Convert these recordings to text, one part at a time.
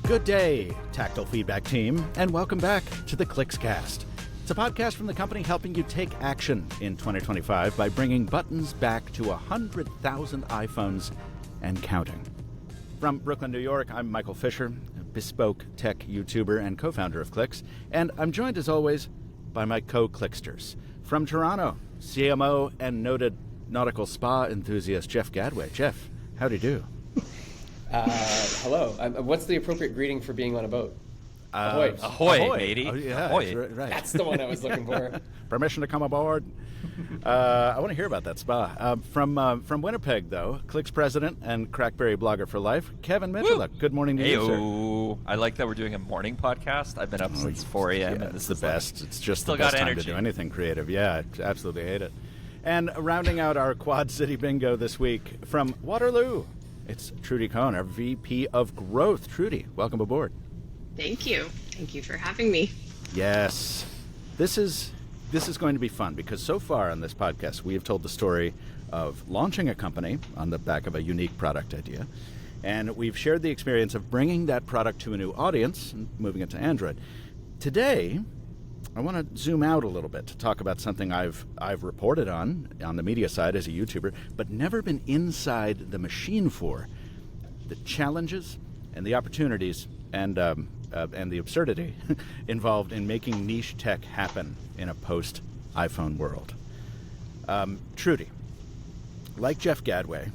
Good day, Tactile Feedback team, and welcome back to the ClicksCast. It's a podcast from the company helping you take action in 2025 by bringing buttons back to 100,000 iPhones and counting. From Brooklyn, New York, I'm Michael Fisher, a bespoke tech YouTuber and co-founder of Clicks, and I'm joined as always by my co-Clicksters. From Toronto, CMO and noted nautical spa enthusiast Jeff Gadway. Jeff, how'd he do? Hello. What's the appropriate greeting for being on a boat? Ahoy. Ahoy, matey. Oh, yeah, Ahoy. right. That's the one I was looking for. Permission to come aboard. I want to hear about that spa. From Winnipeg, though, Clicks president and Crackberry blogger for life, Kevin Mitchell. Good morning to you, sir. I like that we're doing a morning podcast. I've been up since 4 a.m. Yeah, and it's the best. It's just still the best got time energy to do anything creative. Yeah, I absolutely hate it. And rounding out our Quad City bingo this week, from Waterloo, it's Trudy Cohn, our VP of Growth. Trudy, welcome aboard. Thank you. Thank you for having me. Yes. This is going to be fun because so far on this podcast, we have told the story of launching a company on the back of a unique product idea. And we've shared the experience of bringing that product to a new audience and moving it to Android. Today, I want to zoom out a little bit to talk about something I've reported on the media side as a YouTuber, but never been inside the machine for. The challenges and the opportunities and the absurdity involved in making niche tech happen in a post-iPhone world. Trudy, like Jeff Gadway,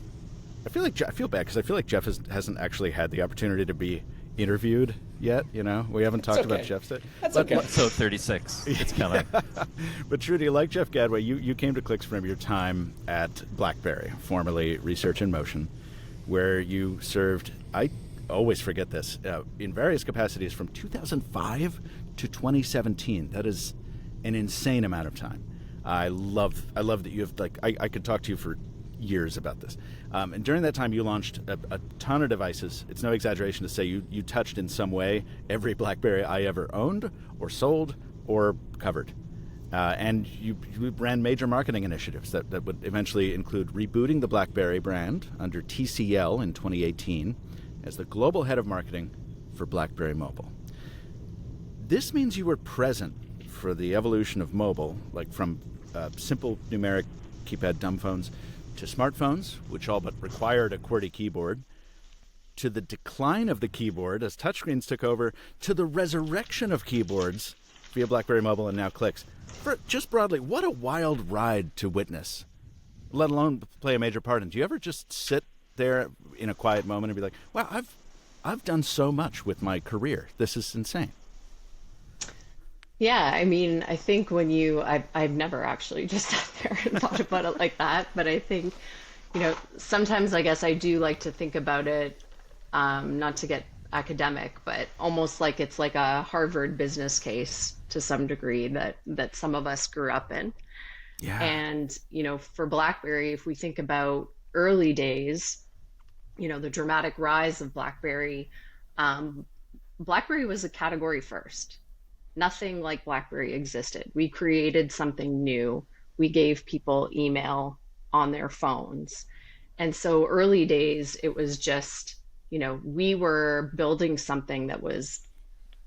I feel bad because I feel like Jeff hasn't actually had the opportunity to be interviewed yet. You know, we haven't talked about Jeff's. That's okay. Episode 36. It's coming. But Trudy, like Jeff Gadway, you came to Clicks from your time at BlackBerry, formerly Research in Motion, where you served, I always forget this, in various capacities from 2005 to 2017. That is an insane amount of time. I love that you have, I could talk to you for years about this. And during that time, you launched a ton of devices. It's no exaggeration to say you touched in some way every BlackBerry I ever owned or sold or covered. And you ran major marketing initiatives that would eventually include rebooting the BlackBerry brand under TCL in 2018 as the global head of marketing for BlackBerry Mobile. This means you were present for the evolution of mobile, like from simple numeric keypad dumb phones to smartphones, which all but required a QWERTY keyboard, to the decline of the keyboard as touchscreens took over, to the resurrection of keyboards via BlackBerry Mobile and now Clicks. Just broadly, what a wild ride to witness, let alone play a major part in. Do you ever just sit there in a quiet moment and be like, wow, I've done so much with my career. This is insane. Yeah, I mean, I think I've never actually just sat there and thought about it like that, but I think, sometimes I guess I do like to think about it, not to get academic, but almost like it's like a Harvard business case to some degree that some of us grew up in. Yeah. And, for BlackBerry, if we think about early days, the dramatic rise of BlackBerry, BlackBerry was a category first. Nothing like BlackBerry existed. We created something new. We gave people email on their phones. And so early days, it was just, we were building something that was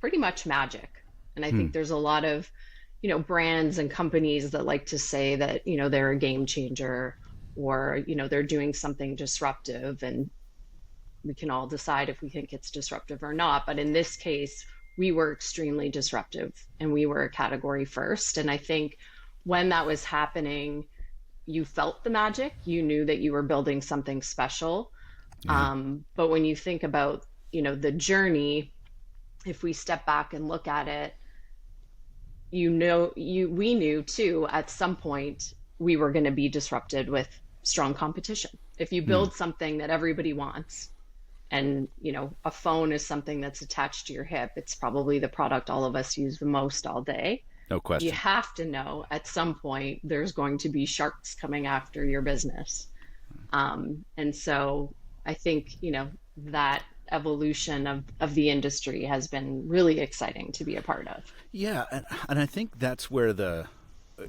pretty much magic. And I think there's a lot of, brands and companies that like to say that, they're a game changer or, they're doing something disruptive, and we can all decide if we think it's disruptive or not. But in this case, we were extremely disruptive and we were a category first. And I think when that was happening, you felt the magic, you knew that you were building something special. Yeah. But when you think about, the journey, if we step back and look at it, we knew too, at some point we were going to be disrupted with strong competition. If you build something that everybody wants, and, a phone is something that's attached to your hip, it's probably the product all of us use the most all day. No question. You have to know at some point there's going to be sharks coming after your business. And so I think, that evolution of the industry has been really exciting to be a part of. Yeah, and I think that's where the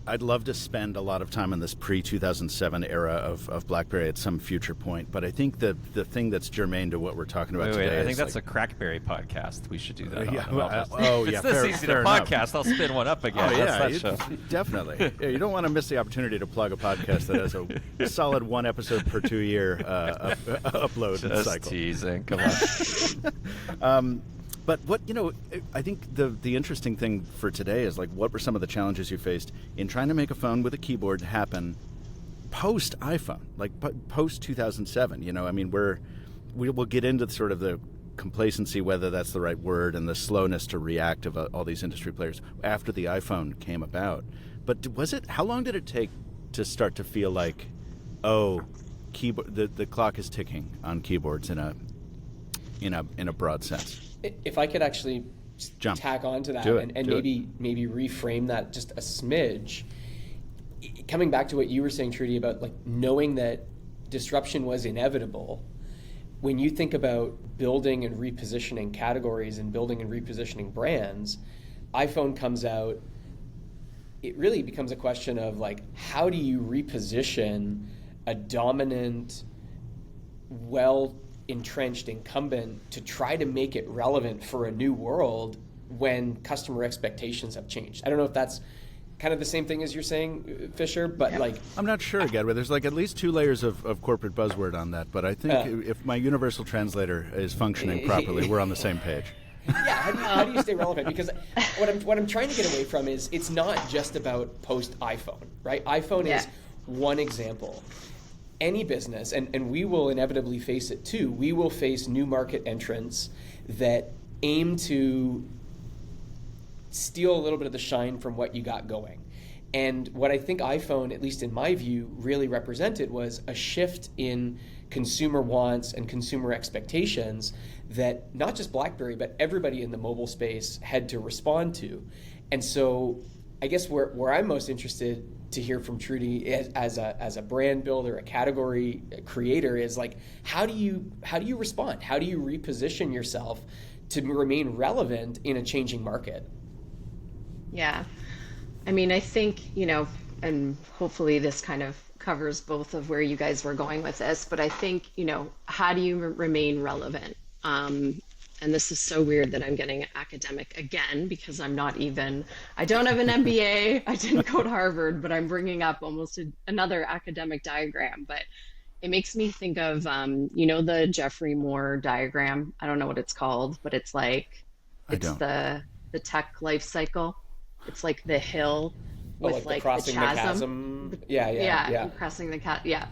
I'd love to spend a lot of time in this pre-2007 era of BlackBerry at some future point, but I think the thing that's germane to what we're talking about today I think is that's a Crackberry podcast. We should do that. Yeah, If it's this easy to podcast, I'll spin one up again. Oh, yeah, That's that show. Definitely. Yeah, you don't want to miss the opportunity to plug a podcast that has a solid 1 episode per 2 year upload Just cycle. teasing. Come on. But I think the interesting thing for today is, like, what were some of the challenges you faced in trying to make a phone with a keyboard happen post iPhone, like post 2007? I mean, we will get into sort of the complacency, whether that's the right word, and the slowness to react of all these industry players after the iPhone came about. But how long did it take to start to feel like, keyboard, the clock is ticking on keyboards in a broad sense? If I could actually tack on to that and maybe reframe that just a smidge, coming back to what you were saying, Trudy, about like knowing that disruption was inevitable. When you think about building and repositioning categories and building and repositioning brands, iPhone comes out, it really becomes a question of like, how do you reposition a dominant, entrenched incumbent to try to make it relevant for a new world when customer expectations have changed? I don't know if that's kind of the same thing as you're saying, Fisher, but like... I'm not sure, Gadway. There's like at least 2 layers of corporate buzzword on that, but I think if my universal translator is functioning properly, we're on the same page. Yeah, how do you stay relevant? Because what I'm trying to get away from is it's not just about post iPhone, right? iPhone is one example. Any business, and we will inevitably face it too, we will face new market entrants that aim to steal a little bit of the shine from what you got going. And what I think iPhone, at least in my view, really represented was a shift in consumer wants and consumer expectations that not just BlackBerry, but everybody in the mobile space had to respond to. And so I guess where I'm most interested to hear from Trudy as a brand builder, a category creator, is like, how do you respond? How do you reposition yourself to remain relevant in a changing market? Yeah. I mean, I think, and hopefully this kind of covers both of where you guys were going with this, but I think, how do you remain relevant? And this is so weird that I'm getting academic again, because I don't have an MBA, I didn't go to Harvard, but I'm bringing up almost another academic diagram. But it makes me think of, the Jeffrey Moore diagram. I don't know what it's called, but it's like, the tech life cycle. It's like the hill with like the chasm. Yeah. Crossing the chasm. Yeah.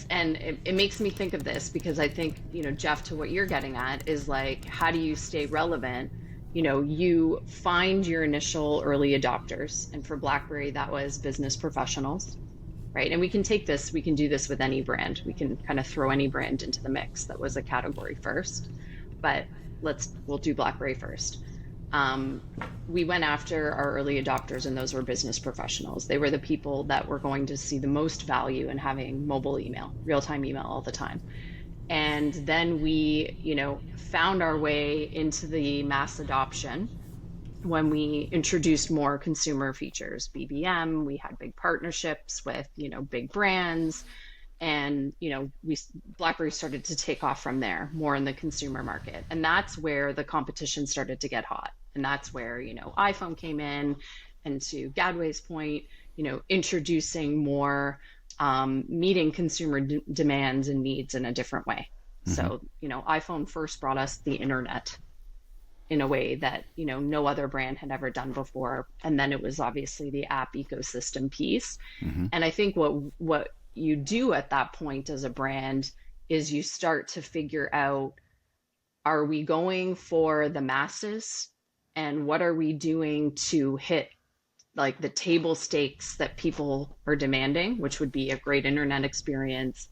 And it makes me think of this because I think, Jeff, to what you're getting at is like, how do you stay relevant? You find your initial early adopters. And for BlackBerry, that was business professionals, right? And we can do this with any brand. We can kind of throw any brand into the mix that was a category first, but we'll do BlackBerry first. We went after our early adopters, and those were business professionals. They were the people that were going to see the most value in having mobile email, real-time email all the time. And then we, found our way into the mass adoption when we introduced more consumer features, BBM. We had big partnerships with, big brands. And, BlackBerry started to take off from there, more in the consumer market. And that's where the competition started to get hot. And that's where, iPhone came in, and to Gadway's point, introducing more, meeting consumer demands and needs in a different way. Mm-hmm. So, iPhone first brought us the internet in a way that, no other brand had ever done before. And then it was obviously the app ecosystem piece. Mm-hmm. And I think what you do at that point as a brand is you start to figure out, are we going for the masses, and what are we doing to hit like the table stakes that people are demanding, which would be a great internet experience,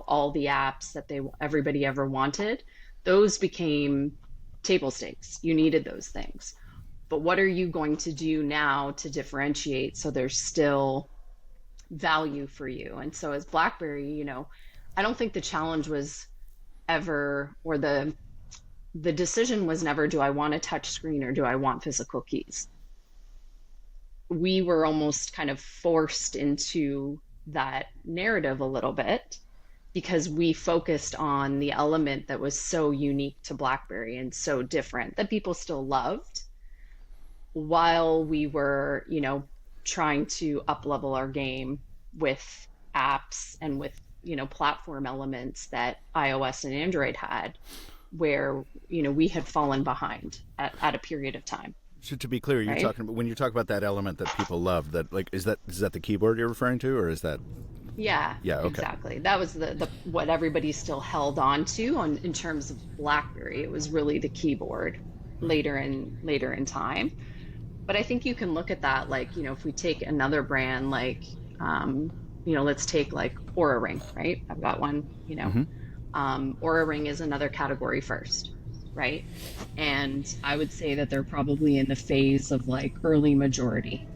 all the apps that everybody ever wanted. Those became table stakes. You needed those things. But what are you going to do now to differentiate so there's still value for you? And so as BlackBerry, I don't think the challenge was ever, or the decision was never, do I want a touch screen or do I want physical keys? we were almost kind of forced into that narrative a little bit because we focused on the element that was so unique to BlackBerry and so different that people still loved, while we were, trying to up level our game with apps and with, platform elements that iOS and Android had, where, we had fallen behind at a period of time. So to be clear, you're Right? talking about, when you talk about that element that people love, that like is that the keyboard you're referring to, or is that? Yeah, Yeah, okay. exactly. That was the what everybody still held on to in terms of BlackBerry. It was really the keyboard later in time. But I think you can look at that like, if we take another brand like, let's take like Aura Ring, right? I've got one, Aura Ring is another category first, right? And I would say that they're probably in the phase of like early majority.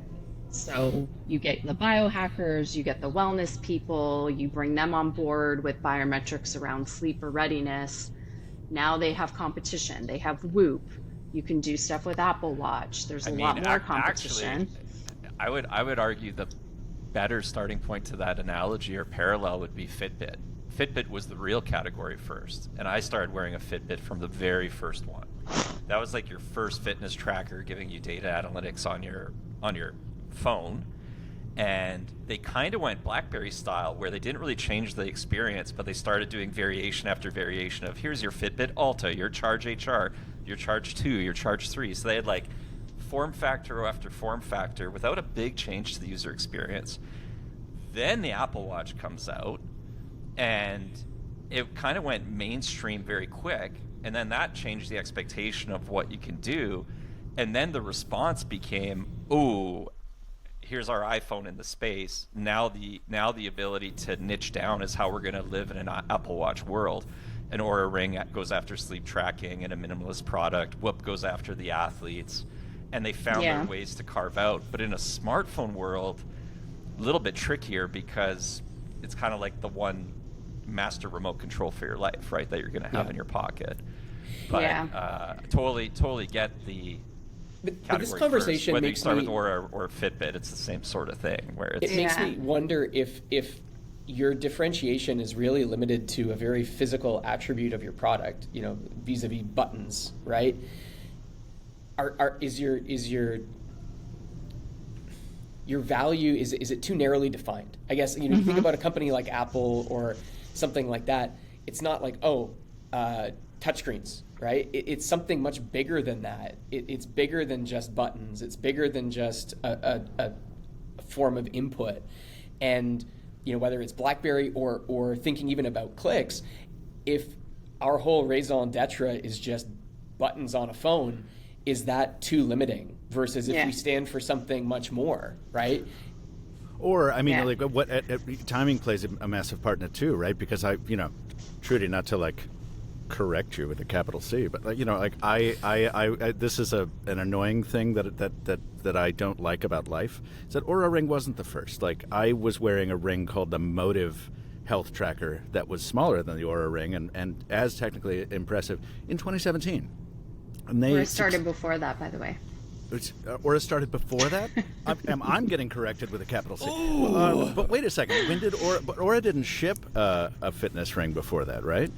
So you get the biohackers, you get the wellness people, you bring them on board with biometrics around sleep or readiness. Now they have competition. They have Whoop. You can do stuff with Apple Watch. There's a lot more competition. Actually, I would argue the better starting point to that analogy or parallel would be Fitbit. Fitbit was the real category first, and I started wearing a Fitbit from the very first one. That was like your first fitness tracker, giving you data analytics on your phone. And they kind of went BlackBerry style, where they didn't really change the experience, but they started doing variation after variation of, here's your Fitbit Alta, your Charge HR, your Charge 2, your Charge 3. So they had like form factor after form factor without a big change to the user experience. Then the Apple Watch comes out, and it kind of went mainstream very quick, and then that changed the expectation of what you can do. And then the response became, ooh, here's our iPhone in the space. Now the ability to niche down is how we're going to live in an Apple Watch world. An Aura Ring goes after sleep tracking and a minimalist product. Whoop goes after the athletes. And they found their ways to carve out. But in a smartphone world, a little bit trickier, because it's kind of like the one master remote control for your life, right, that you're going to have in your pocket. But totally get the But this conversation first. Whether you makes start me, with Aura or Fitbit, it's the same sort of thing. Where it's it makes me wonder if your differentiation is really limited to a very physical attribute of your product, vis-a-vis buttons, right? Is your value, is it too narrowly defined? I guess you think about a company like Apple or something like that. It's not like touchscreens, right? It's something much bigger than that. It's bigger than just buttons. It's bigger than just a form of input. And whether it's BlackBerry or thinking even about Clicks, if our whole raison d'etre is just buttons on a phone, is that too limiting? Versus if we stand for something much more, right? Or like what timing plays a massive part in it too, right? Because Trudy, not to like correct you with a capital C, but I this is an annoying thing that I don't like about life, is that Aura Ring wasn't the first. Like, I was wearing a ring called the Motive health tracker that was smaller than the Aura Ring and as technically impressive in 2017. And Aura started before that, by the way. Aura started before that? I'm getting corrected with a capital C. But wait a second. When did Aura? But Aura didn't ship a fitness ring before that, right?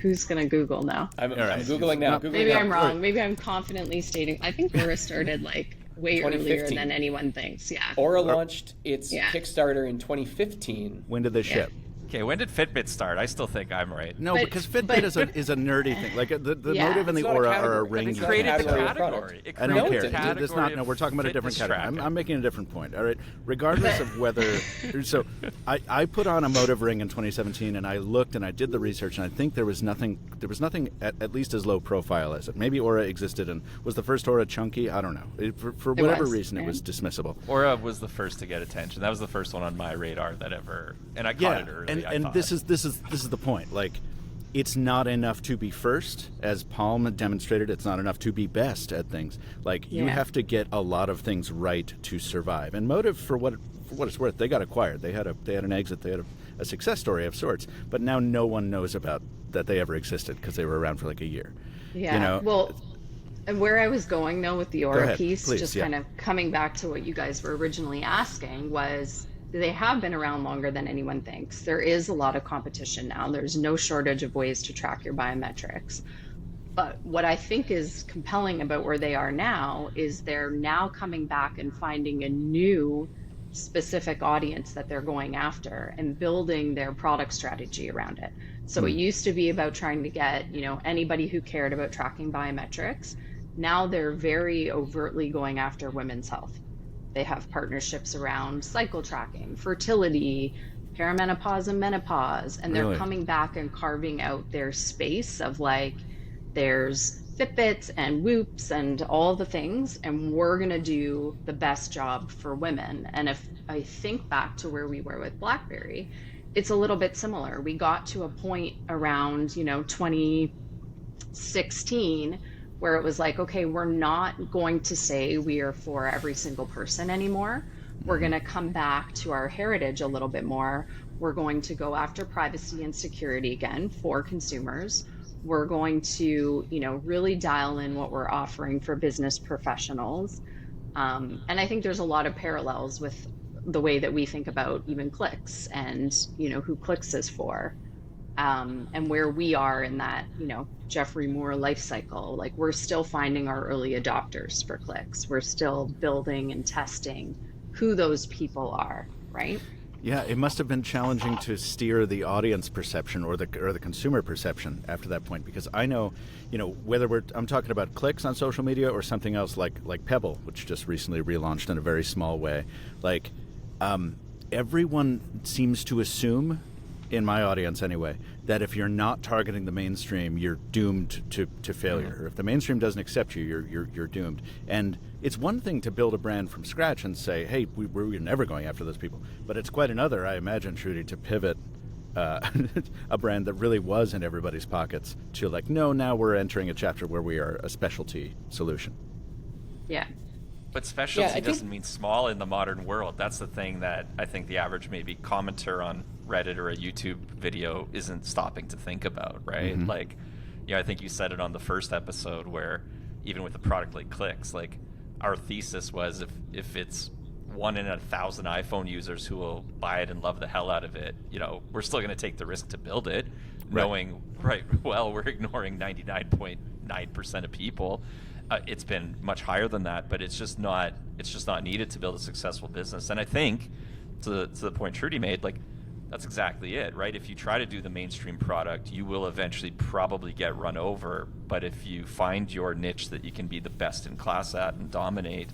Who's going to Google now? I'm Googling now. Maybe I'm wrong. Maybe I'm confidently stating. I think Aura started like way earlier than anyone thinks. Yeah. Aura launched its Kickstarter in 2015. When did they ship? Okay, when did Fitbit start? I still think I'm right. No, because Fitbit is a nerdy thing. Like the Motive and the Aura are a ring. It created the category. I don't care. No, we're talking about a different category. I'm making a different point. All right. Regardless of whether, so I put on a Motive ring in 2017, and I looked and I did the research, and I think there was nothing at least as low profile as it. Maybe Aura existed and was the first Aura chunky. I don't know. For whatever reason, it was dismissible. Aura was the first to get attention. That was the first one on my radar that ever, and I caught it early. And this is the point. Like, it's not enough to be first, as Palm demonstrated. It's not enough to be best at things. Like, you have to get a lot of things right to survive. And Motive, for what it's worth, they got acquired. They had an exit. They had a success story of sorts. But now no one knows about that they ever existed because they were around for like a year. Yeah. Well, And where I was going though with the Aura ahead, piece, please, just yeah. kind of coming back to what you guys were originally asking, was they have been around longer than anyone thinks. There is a lot of competition now. There's no shortage of ways to track your biometrics. But what I think is compelling about where they are now is they're now coming back and finding a new specific audience that they're going after and building their product strategy around it. So it used to be about trying to get, anybody who cared about tracking biometrics. Now they're very overtly going after women's health. They have partnerships around cycle tracking, fertility, perimenopause and menopause, and they're Really? coming back and carving out their space of like, there's Fitbits and Whoops and all the things, and we're going to do the best job for women. And if I think back to where we were with BlackBerry, it's a little bit similar. We got to a point around, 2016 where it was like, okay, we're not going to say we are for every single person anymore. We're going to come back to our heritage a little bit more. We're going to go after privacy and security again for consumers. We're going to, really dial in what we're offering for business professionals. And I think there's a lot of parallels with the way that we think about even Clicks and, who Clicks is for, and where we are in that, Jeffrey Moore life cycle. Like, we're still finding our early adopters for Clicks. We're still building and testing who those people are, right? Yeah, it must have been challenging to steer the audience perception or the consumer perception after that point, because I know, whether I'm talking about Clicks on social media or something else like Pebble, which just recently relaunched in a very small way, like everyone seems to assume, in my audience anyway, that if you're not targeting the mainstream, you're doomed to failure. Or if the mainstream doesn't accept you, you're doomed. And it's one thing to build a brand from scratch and say, hey, we're never going after those people. But it's quite another, I imagine, Trudy, to pivot a brand that really was in everybody's pockets to like, no, now we're entering a chapter where we are a specialty solution. Yeah. But specialty doesn't mean small in the modern world. That's the thing that I think the average maybe commenter on Reddit or a YouTube video isn't stopping to think about, right? Mm-hmm. Like, I think you said it on the first episode where even with a product like Clicks, like our thesis was if it's 1 in 1,000 iPhone users who will buy it and love the hell out of it, we're still going to take the risk to build it, knowing, we're ignoring 99.9% of people. It's been much higher than that, but it's just not needed to build a successful business. And I think to the point Trudy made, like, that's exactly it, right? If you try to do the mainstream product, you will eventually probably get run over. But if you find your niche that you can be the best in class at and dominate,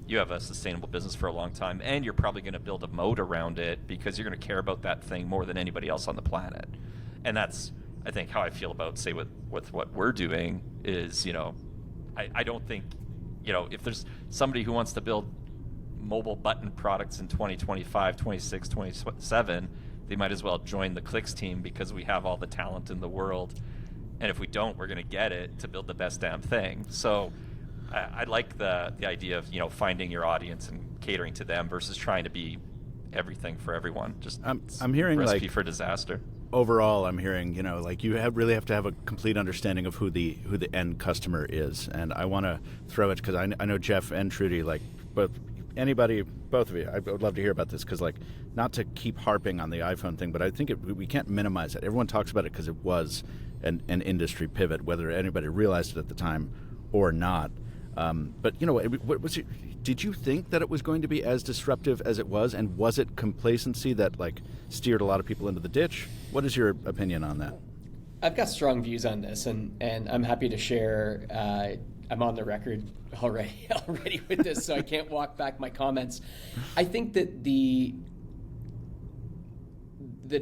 you have a sustainable business for a long time, and you're probably going to build a moat around it because you're going to care about that thing more than anybody else on the planet. And that's, I think, how I feel about, say, with what we're doing is, I don't think, if there's somebody who wants to build mobile button products in 2025, 26, 27, they might as well join the Clicks team because we have all the talent in the world. And if we don't, we're going to get it to build the best damn thing. So I like the idea of, finding your audience and catering to them versus trying to be everything for everyone. Just I'm hearing recipe like for disaster. Overall, I'm hearing, like you really have to have a complete understanding of who the end customer is. And I want to throw it because I know Jeff and Trudy, like both of you, I would love to hear about this because, like, not to keep harping on the iPhone thing, but I think we can't minimize it. Everyone talks about it because it was an industry pivot, whether anybody realized it at the time or not. But did you think that it was going to be as disruptive as it was, and was it complacency that like steered a lot of people into the ditch? What is your opinion on that? I've got strong views on this, and I'm happy to share. I'm on the record already with this, so I can't walk back my comments. I think that the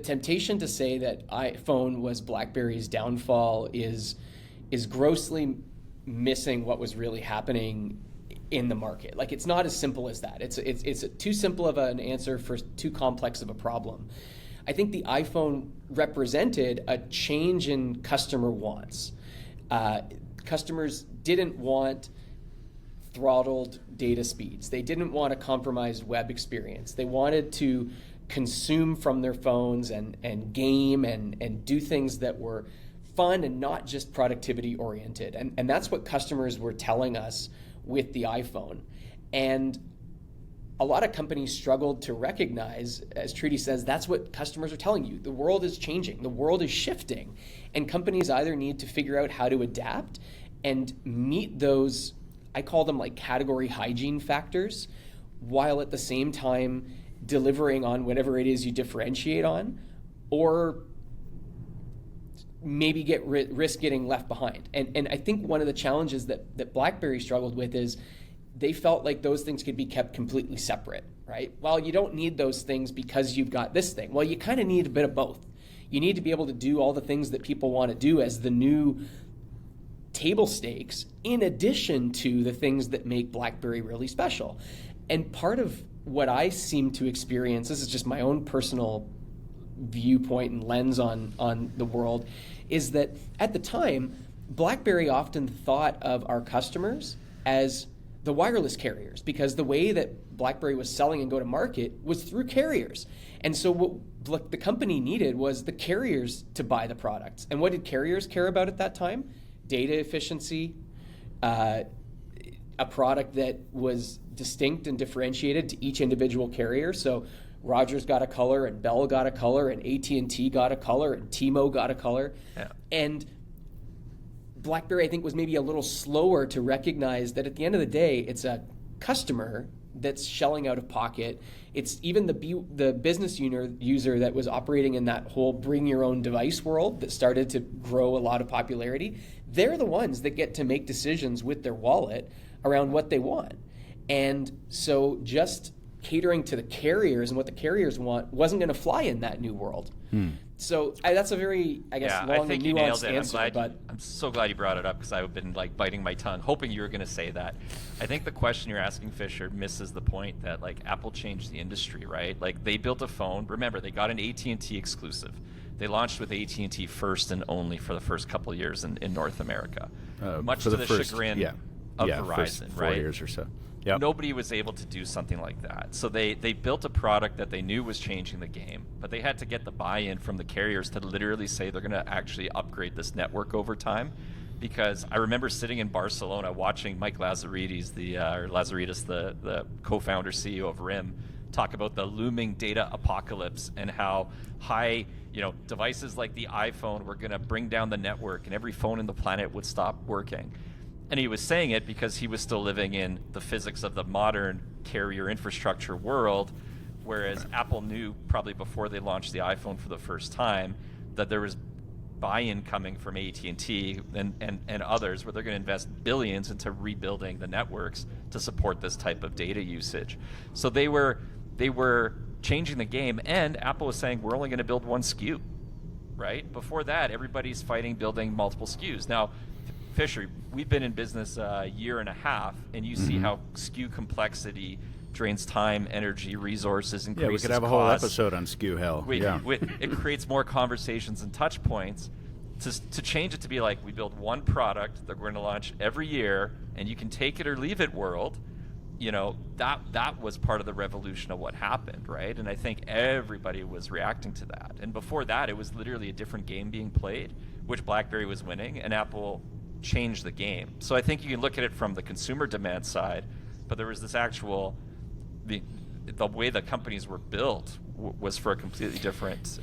temptation to say that iPhone was BlackBerry's downfall is grossly missing what was really happening in the market. Like, it's not as simple as that. It's too simple of an answer for too complex of a problem. I think the iPhone represented a change in customer wants. Customers didn't want throttled data speeds. They didn't want a compromised web experience. They wanted to consume from their phones and game and do things that were fun and not just productivity oriented. And that's what customers were telling us with the iPhone. And a lot of companies struggled to recognize, as Trudy says, that's what customers are telling you. The world is changing. The world is shifting. And companies either need to figure out how to adapt and meet those, I call them like category hygiene factors, while at the same time delivering on whatever it is you differentiate on, or maybe risk getting left behind. And I think one of the challenges that BlackBerry struggled with is they felt like those things could be kept completely separate, right? Well, you don't need those things because you've got this thing. Well, you kind of need a bit of both. You need to be able to do all the things that people want to do as the new table stakes, in addition to the things that make BlackBerry really special. And part of what I seem to experience, this is just my own personal viewpoint and lens on the world, is that at the time, BlackBerry often thought of our customers as the wireless carriers, because the way that BlackBerry was selling and go to market was through carriers. And so what the company needed was the carriers to buy the products. And what did carriers care about at that time? Data efficiency, a product that was distinct and differentiated to each individual carrier. So Rogers got a color, and Bell got a color, and AT&T got a color, and T-Mo got a color. Yeah. And BlackBerry, I think, was maybe a little slower to recognize that at the end of the day, it's a customer that's shelling out of pocket. It's even the business user that was operating in that whole bring your own device world that started to grow a lot of popularity. They're the ones that get to make decisions with their wallet around what they want. And so just catering to the carriers and what the carriers want wasn't going to fly in that new world. So that's a very, I guess, long and nuanced answer. But I'm so glad you brought it up, because I've been like biting my tongue, hoping you were going to say that. I think the question you're asking, Fisher, misses the point that like Apple changed the industry, right? Like they built a phone. Remember, they got an AT&T exclusive. They launched with AT&T first and only for the first couple of years in North America, much to the chagrin of Verizon, first 4 years or so. Yep. Nobody was able to do something like that. So they built a product that they knew was changing the game, but they had to get the buy-in from the carriers to literally say they're going to actually upgrade this network over time. Because I remember sitting in Barcelona watching Mike Lazaridis, the co-founder CEO of RIM, talk about the looming data apocalypse and how high, devices like the iPhone were going to bring down the network and every phone in the planet would stop working. And he was saying it because he was still living in the physics of the modern carrier infrastructure world, whereas Apple knew probably before they launched the iPhone for the first time that there was buy-in coming from AT&T and others where they're going to invest billions into rebuilding the networks to support this type of data usage. So they were changing the game, and Apple was saying we're only going to build one SKU, right? Before that, everybody's fighting building multiple SKUs. Now, Fisher, we've been in business a year and a half, and you see how SKU complexity drains time, energy, resources, increases costs. Yeah, we could have a whole episode on SKU hell. It creates more conversations and touch points. To change it to be like, we build one product that we're going to launch every year, and you can take it or leave it world, that was part of the revolution of what happened, right? And I think everybody was reacting to that. And before that, it was literally a different game being played, which BlackBerry was winning, and Apple changed the game. So I think you can look at it from the consumer demand side, but there was this actual, the way the companies were built was for a completely different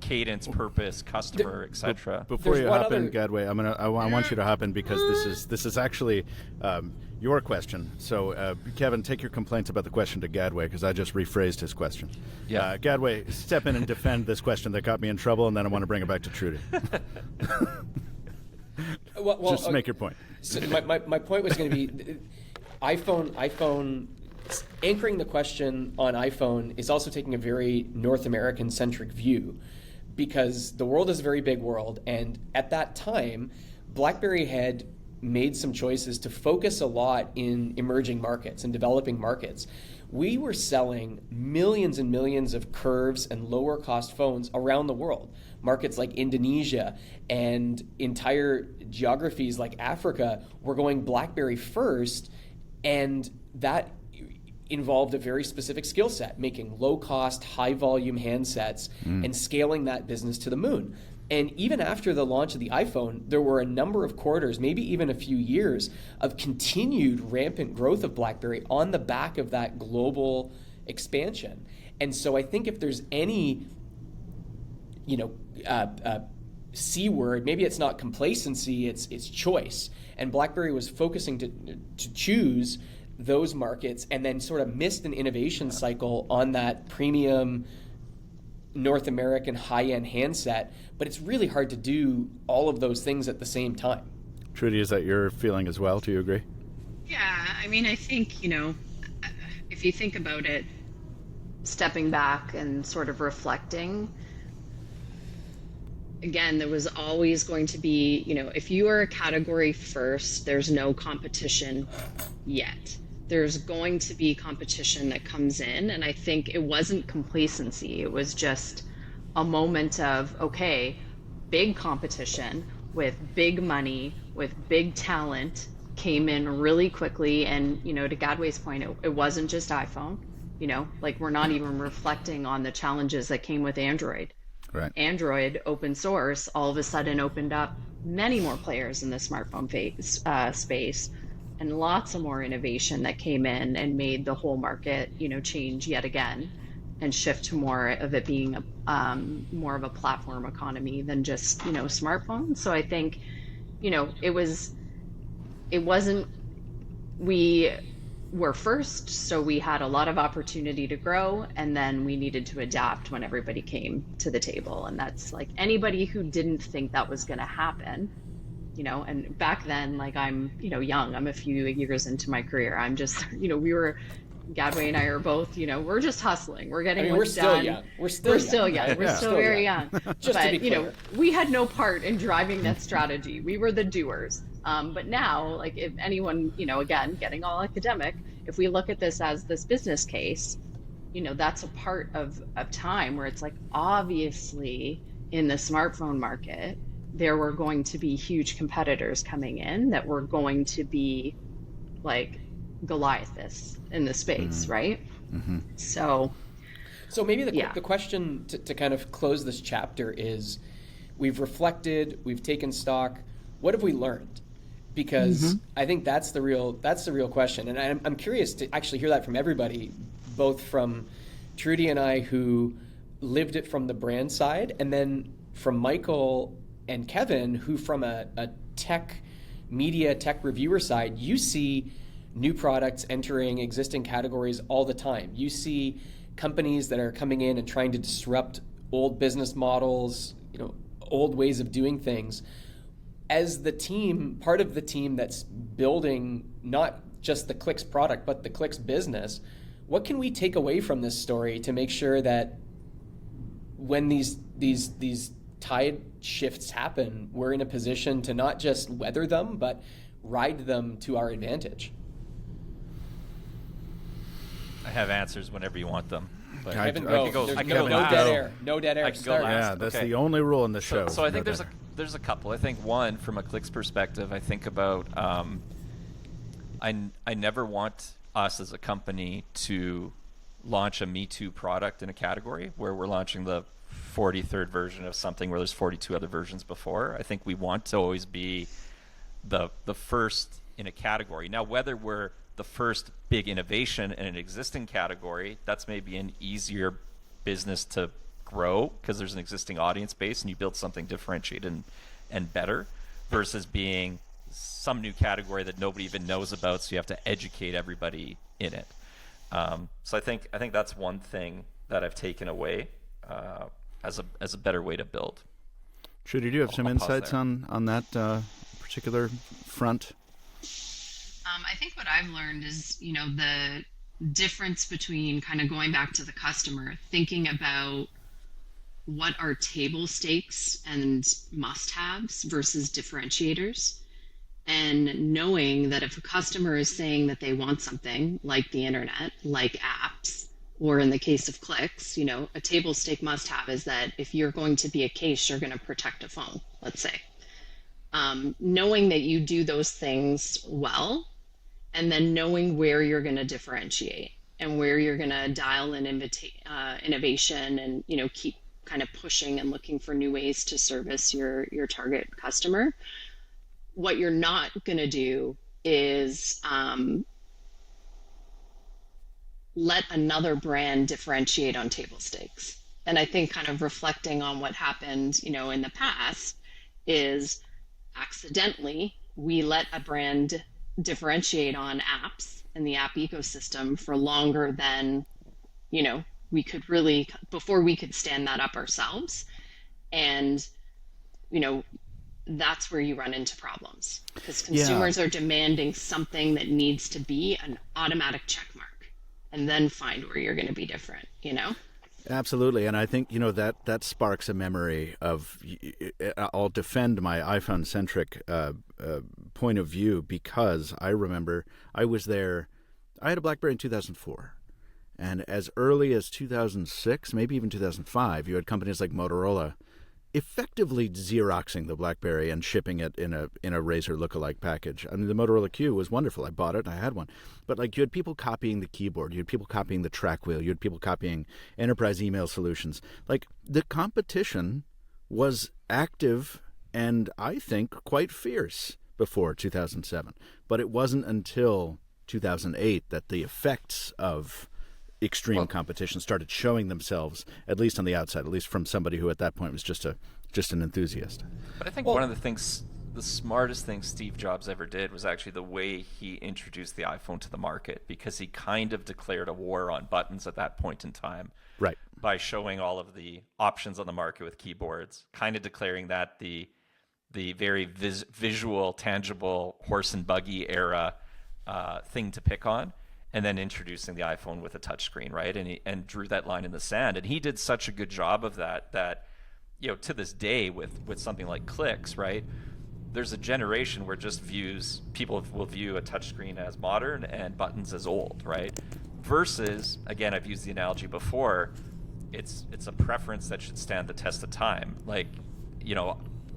cadence, purpose, customer, etc. Before you hop in, Gadway, I want you to hop in because this is actually your question. So Kevin, take your complaints about the question to Gadway, because I just rephrased his question. Yeah, Gadway, step in and defend this question that got me in trouble, and then I want to bring it back to Trudy. Well, just make your point. So my point was going to be iPhone. Anchoring the question on iPhone is also taking a very North American centric view, because the world is a very big world, and at that time, BlackBerry had made some choices to focus a lot in emerging markets and developing markets. We were selling millions and millions of curves and lower cost phones around the world. Markets like Indonesia and entire geographies like Africa were going BlackBerry first, and that involved a very specific skill set, making low cost, high volume handsets and scaling that business to the moon. And even after the launch of the iPhone, there were a number of quarters, maybe even a few years, of continued rampant growth of BlackBerry on the back of that global expansion. And so I think if there's any, C word, maybe it's not complacency, it's choice. And BlackBerry was focusing to choose those markets and then sort of missed an innovation cycle on that premium North American high-end handset, but it's really hard to do all of those things at the same time. Trudy, is that your feeling as well? Do you agree? Yeah, I mean, I think, if you think about it, stepping back and sort of reflecting, again, there was always going to be, if you are a category first, there's no competition yet. There's going to be competition that comes in, and I think it wasn't complacency. It was just a moment of, okay, big competition with big money, with big talent came in really quickly. And, to Gadway's point, it wasn't just iPhone, we're not even reflecting on the challenges that came with Android. Right. Android open source all of a sudden opened up many more players in the smartphone space, and lots of more innovation that came in and made the whole market, change yet again and shift to more of it being more of a platform economy than just, smartphones. So I think, we were first, so we had a lot of opportunity to grow, and then we needed to adapt when everybody came to the table. And that's like anybody who didn't think that was going to happen, and back then, I'm, young, I'm a few years into my career. I'm just, Gadway and I are both, we're just hustling. We're getting we're still done. young. We're still young. Yeah. We're still very young. Just but, to be clear. we had no part in driving that strategy. We were the doers. But now, if anyone, again, getting all academic, if we look at this as this business case, that's a part of time where it's obviously in the smartphone market, there were going to be huge competitors coming in that were going to be Goliaths in the space, right? Mm-hmm. So maybe the question to kind of close this chapter is, we've reflected, we've taken stock. What have we learned? Because I think that's the real question, and I'm curious to actually hear that from everybody, both from Trudy and I, who lived it from the brand side, and then from Michael and Kevin, who from a tech reviewer side, you see new products entering existing categories all the time. You see companies that are coming in and trying to disrupt old business models, old ways of doing things. As the team, part of the team that's building not just the Clicks product, but the Clicks business, what can we take away from this story to make sure that when these tide shifts happen, we're in a position to not just weather them, but ride them to our advantage? I have answers whenever you want them. But I Kevin, can go. I can No go last. dead air. No dead air. I can go Start. last. Yeah, that's Okay. the only rule in the show. So I think No there's a couple. I think one, from a Clicks perspective, I think about I never want us as a company to launch a Me Too product in a category where we're launching the 43rd version of something where there's 42 other versions before. I think we want to always be the first in a category. Now, whether we're the first big innovation in an existing category, that's maybe an easier business to grow because there's an existing audience base and you build something differentiated and better, versus being some new category that nobody even knows about, so you have to educate everybody in it. So I think that's one thing that I've taken away as a better way to build. Trudy, do you have some I'll pause insights there. on that particular front? I think what I've learned is, the difference between kind of going back to the customer, thinking about what are table stakes and must-haves versus differentiators, and knowing that if a customer is saying that they want something like the internet, like apps, or in the case of Clicks, a table stake must-have is that if you're going to be a case, you're going to protect a phone, let's say. Knowing that you do those things well, and then knowing where you're going to differentiate and where you're going to dial in innovation and keep kind of pushing and looking for new ways to service your target customer. What you're not going to do is let another brand differentiate on table stakes. And I think kind of reflecting on what happened, in the past is accidentally we let a brand differentiate on apps and the app ecosystem for longer than, we could really, before we could stand that up ourselves. And, that's where you run into problems because consumers are demanding something that needs to be an automatic check mark and then find where you're going to be different, Absolutely, and I think that sparks a memory of. I'll defend my iPhone-centric point of view because I remember I was there. I had a BlackBerry in 2004, and as early as 2006, maybe even 2005, you had companies like Motorola effectively Xeroxing the BlackBerry and shipping it in a Razr lookalike package. I mean, the Motorola Q was wonderful. I bought it and I had one. But you had people copying the keyboard. You had people copying the track wheel. You had people copying enterprise email solutions. The competition was active and I think quite fierce before 2007. But it wasn't until 2008 that the effects of extreme competition started showing themselves, at least on the outside, at least from somebody who at that point was just an enthusiast. But I think one of the smartest things Steve Jobs ever did was actually the way he introduced the iPhone to the market, because he kind of declared a war on buttons at that point in time. Right. By showing all of the options on the market with keyboards, kind of declaring that the very visual, tangible horse and buggy era thing to pick on. And then introducing the iPhone with a touchscreen, right? And drew that line in the sand. And he did such a good job of that to this day with something like Clicks, right? There's a generation where people will view a touchscreen as modern and buttons as old, right? Versus, again, I've used the analogy before, it's a preference that should stand the test of time.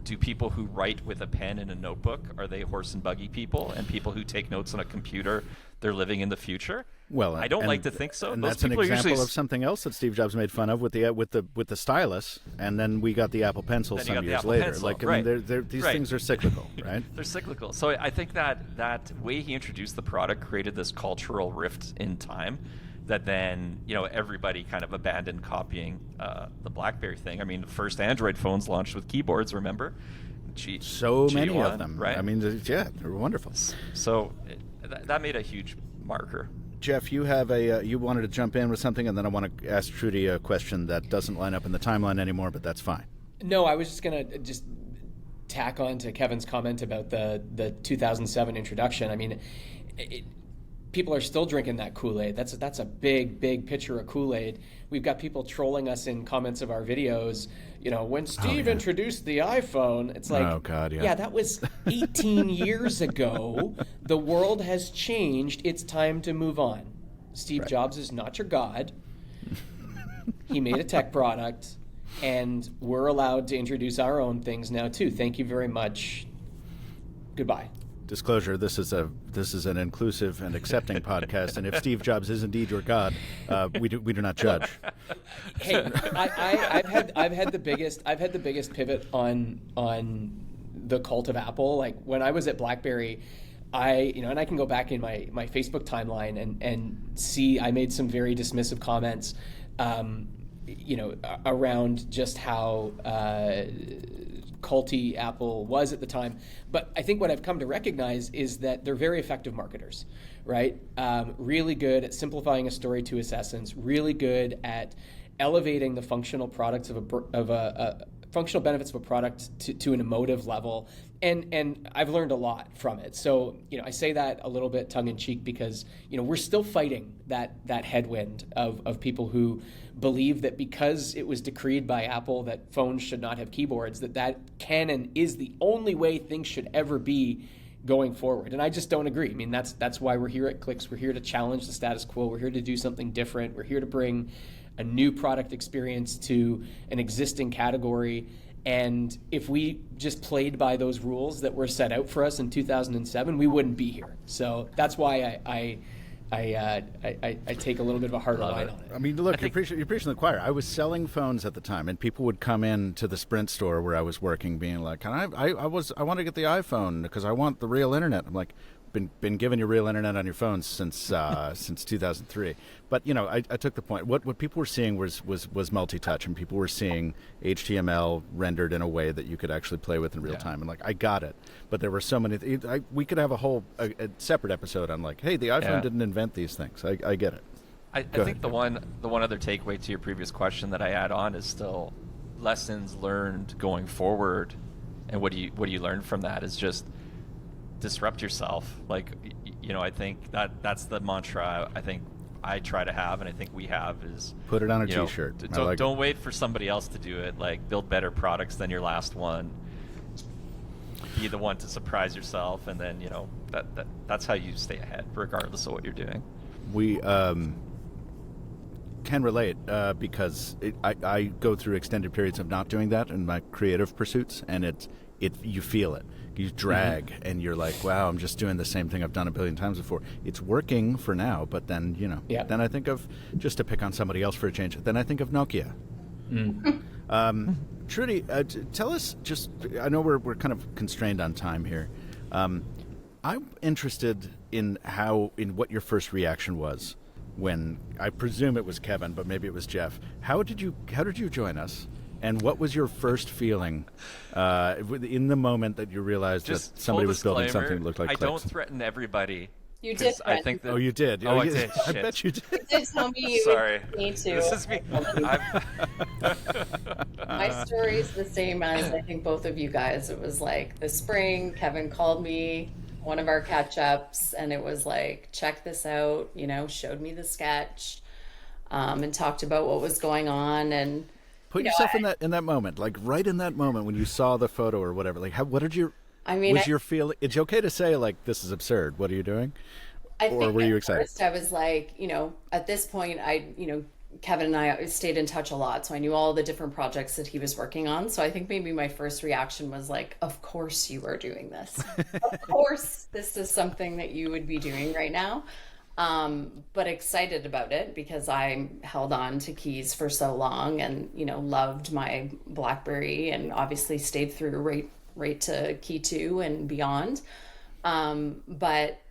Do people who write with a pen in a notebook, are they horse and buggy people? And people who take notes on a computer, they're living in the future? Well, I don't like to think so. And Those that's an people are example usually of something else that Steve Jobs made fun of with the stylus, and then we got the Apple Pencil some years later. These things are cyclical, right? They're cyclical. So I think that way he introduced the product created this cultural rift in time that then everybody kind of abandoned copying the BlackBerry thing. I mean, the first Android phones launched with keyboards, remember? So many G1, of them, right? I mean, they were wonderful. So that made a huge marker. Jeff, you wanted to jump in with something, and then I want to ask Trudy a question that doesn't line up in the timeline anymore, but that's fine. No, I was just gonna tack on to Kevin's comment about the 2007 introduction. I mean, people are still drinking that Kool-Aid. That's a big pitcher of Kool-Aid. We've got people trolling us in comments of our videos. When Steve introduced the iPhone, it's like, oh God, yeah, that was 18 years ago. The world has changed. It's time to move on. Steve Jobs is not your God. He made a tech product, and we're allowed to introduce our own things now too. Thank you very much. Goodbye. Disclosure: this is an inclusive and accepting podcast, and if Steve Jobs is indeed your God, we do not judge. Hey, I've had the biggest pivot on the cult of Apple. Like when I was at BlackBerry, and I can go back in my Facebook timeline and see I made some very dismissive comments, around just how culty Apple was at the time. But I think what I've come to recognize is that they're very effective marketers, right? Really good at simplifying a story to its essence, really good at elevating the functional products functional benefits of a product to an emotive level. And I've learned a lot from it. So, I say that a little bit tongue in cheek because, we're still fighting that headwind of people who believe that because it was decreed by Apple that phones should not have keyboards, that can and is the only way things should ever be going forward. And I just don't agree. I mean, that's why we're here at Clicks. We're here to challenge the status quo. We're here to do something different. We're here to bring a new product experience to an existing category. And if we just played by those rules that were set out for us in 2007, we wouldn't be here. So that's why I take a little bit of a harder line on it. I mean, look, you're preaching the choir. I was selling phones at the time, and people would come in to the Sprint store where I was working, being like, "Can I want to get the iPhone because I want the real internet." I'm like, "Been giving you real internet on your phones since 2003." But I took the point. What people were seeing was multi-touch, and people were seeing HTML rendered in a way that you could actually play with in real time. And like, I got it. But there were so many. We could have a separate episode on like, hey, the iPhone didn't invent these things. I get it. I think the one other takeaway to your previous question that I add on is still lessons learned going forward, and what do you learn from that is just disrupt yourself. Like, I think that's the mantra I think I try to have, and I think we have, is put it on a t-shirt. Don't wait for somebody else to do it. Like, build better products than your last one. Be the one to surprise yourself, and then that's how you stay ahead, regardless of what you're doing. We can relate because I go through extended periods of not doing that in my creative pursuits, and you feel it. You drag, and you're like, wow, I'm just doing the same thing I've done a billion times before. It's working for now, but then, then I think of, just to pick on somebody else for a change, then I think of Nokia. Trudy, tell us, I know we're kind of constrained on time here. I'm interested in what your first reaction was when, I presume it was Kevin, but maybe it was Jeff. How did you join us? And what was your first feeling in the moment that you realized that somebody was building something that looked like Clicks? I don't threaten everybody. You did. I think that, you did. Oh, I did. I bet you did. You did tell me you Sorry. would need to. This is me. My story's the same as I think both of you guys. It was like the spring, Kevin called me, one of our catch-ups, and it was like, check this out, showed me the sketch, and talked about what was going on. And put yourself in that moment, like right in that moment when you saw the photo or whatever. Like, what did you? Your feeling? It's okay to say like, this is absurd. What are you doing? Or were you excited? First, I was like, at this point, Kevin and I stayed in touch a lot, so I knew all the different projects that he was working on. So I think maybe my first reaction was like, of course you are doing this. Of course this is something that you would be doing right now. But excited about it because I held on to keys for so long and, loved my BlackBerry and obviously stayed through right to key 2 and beyond. But,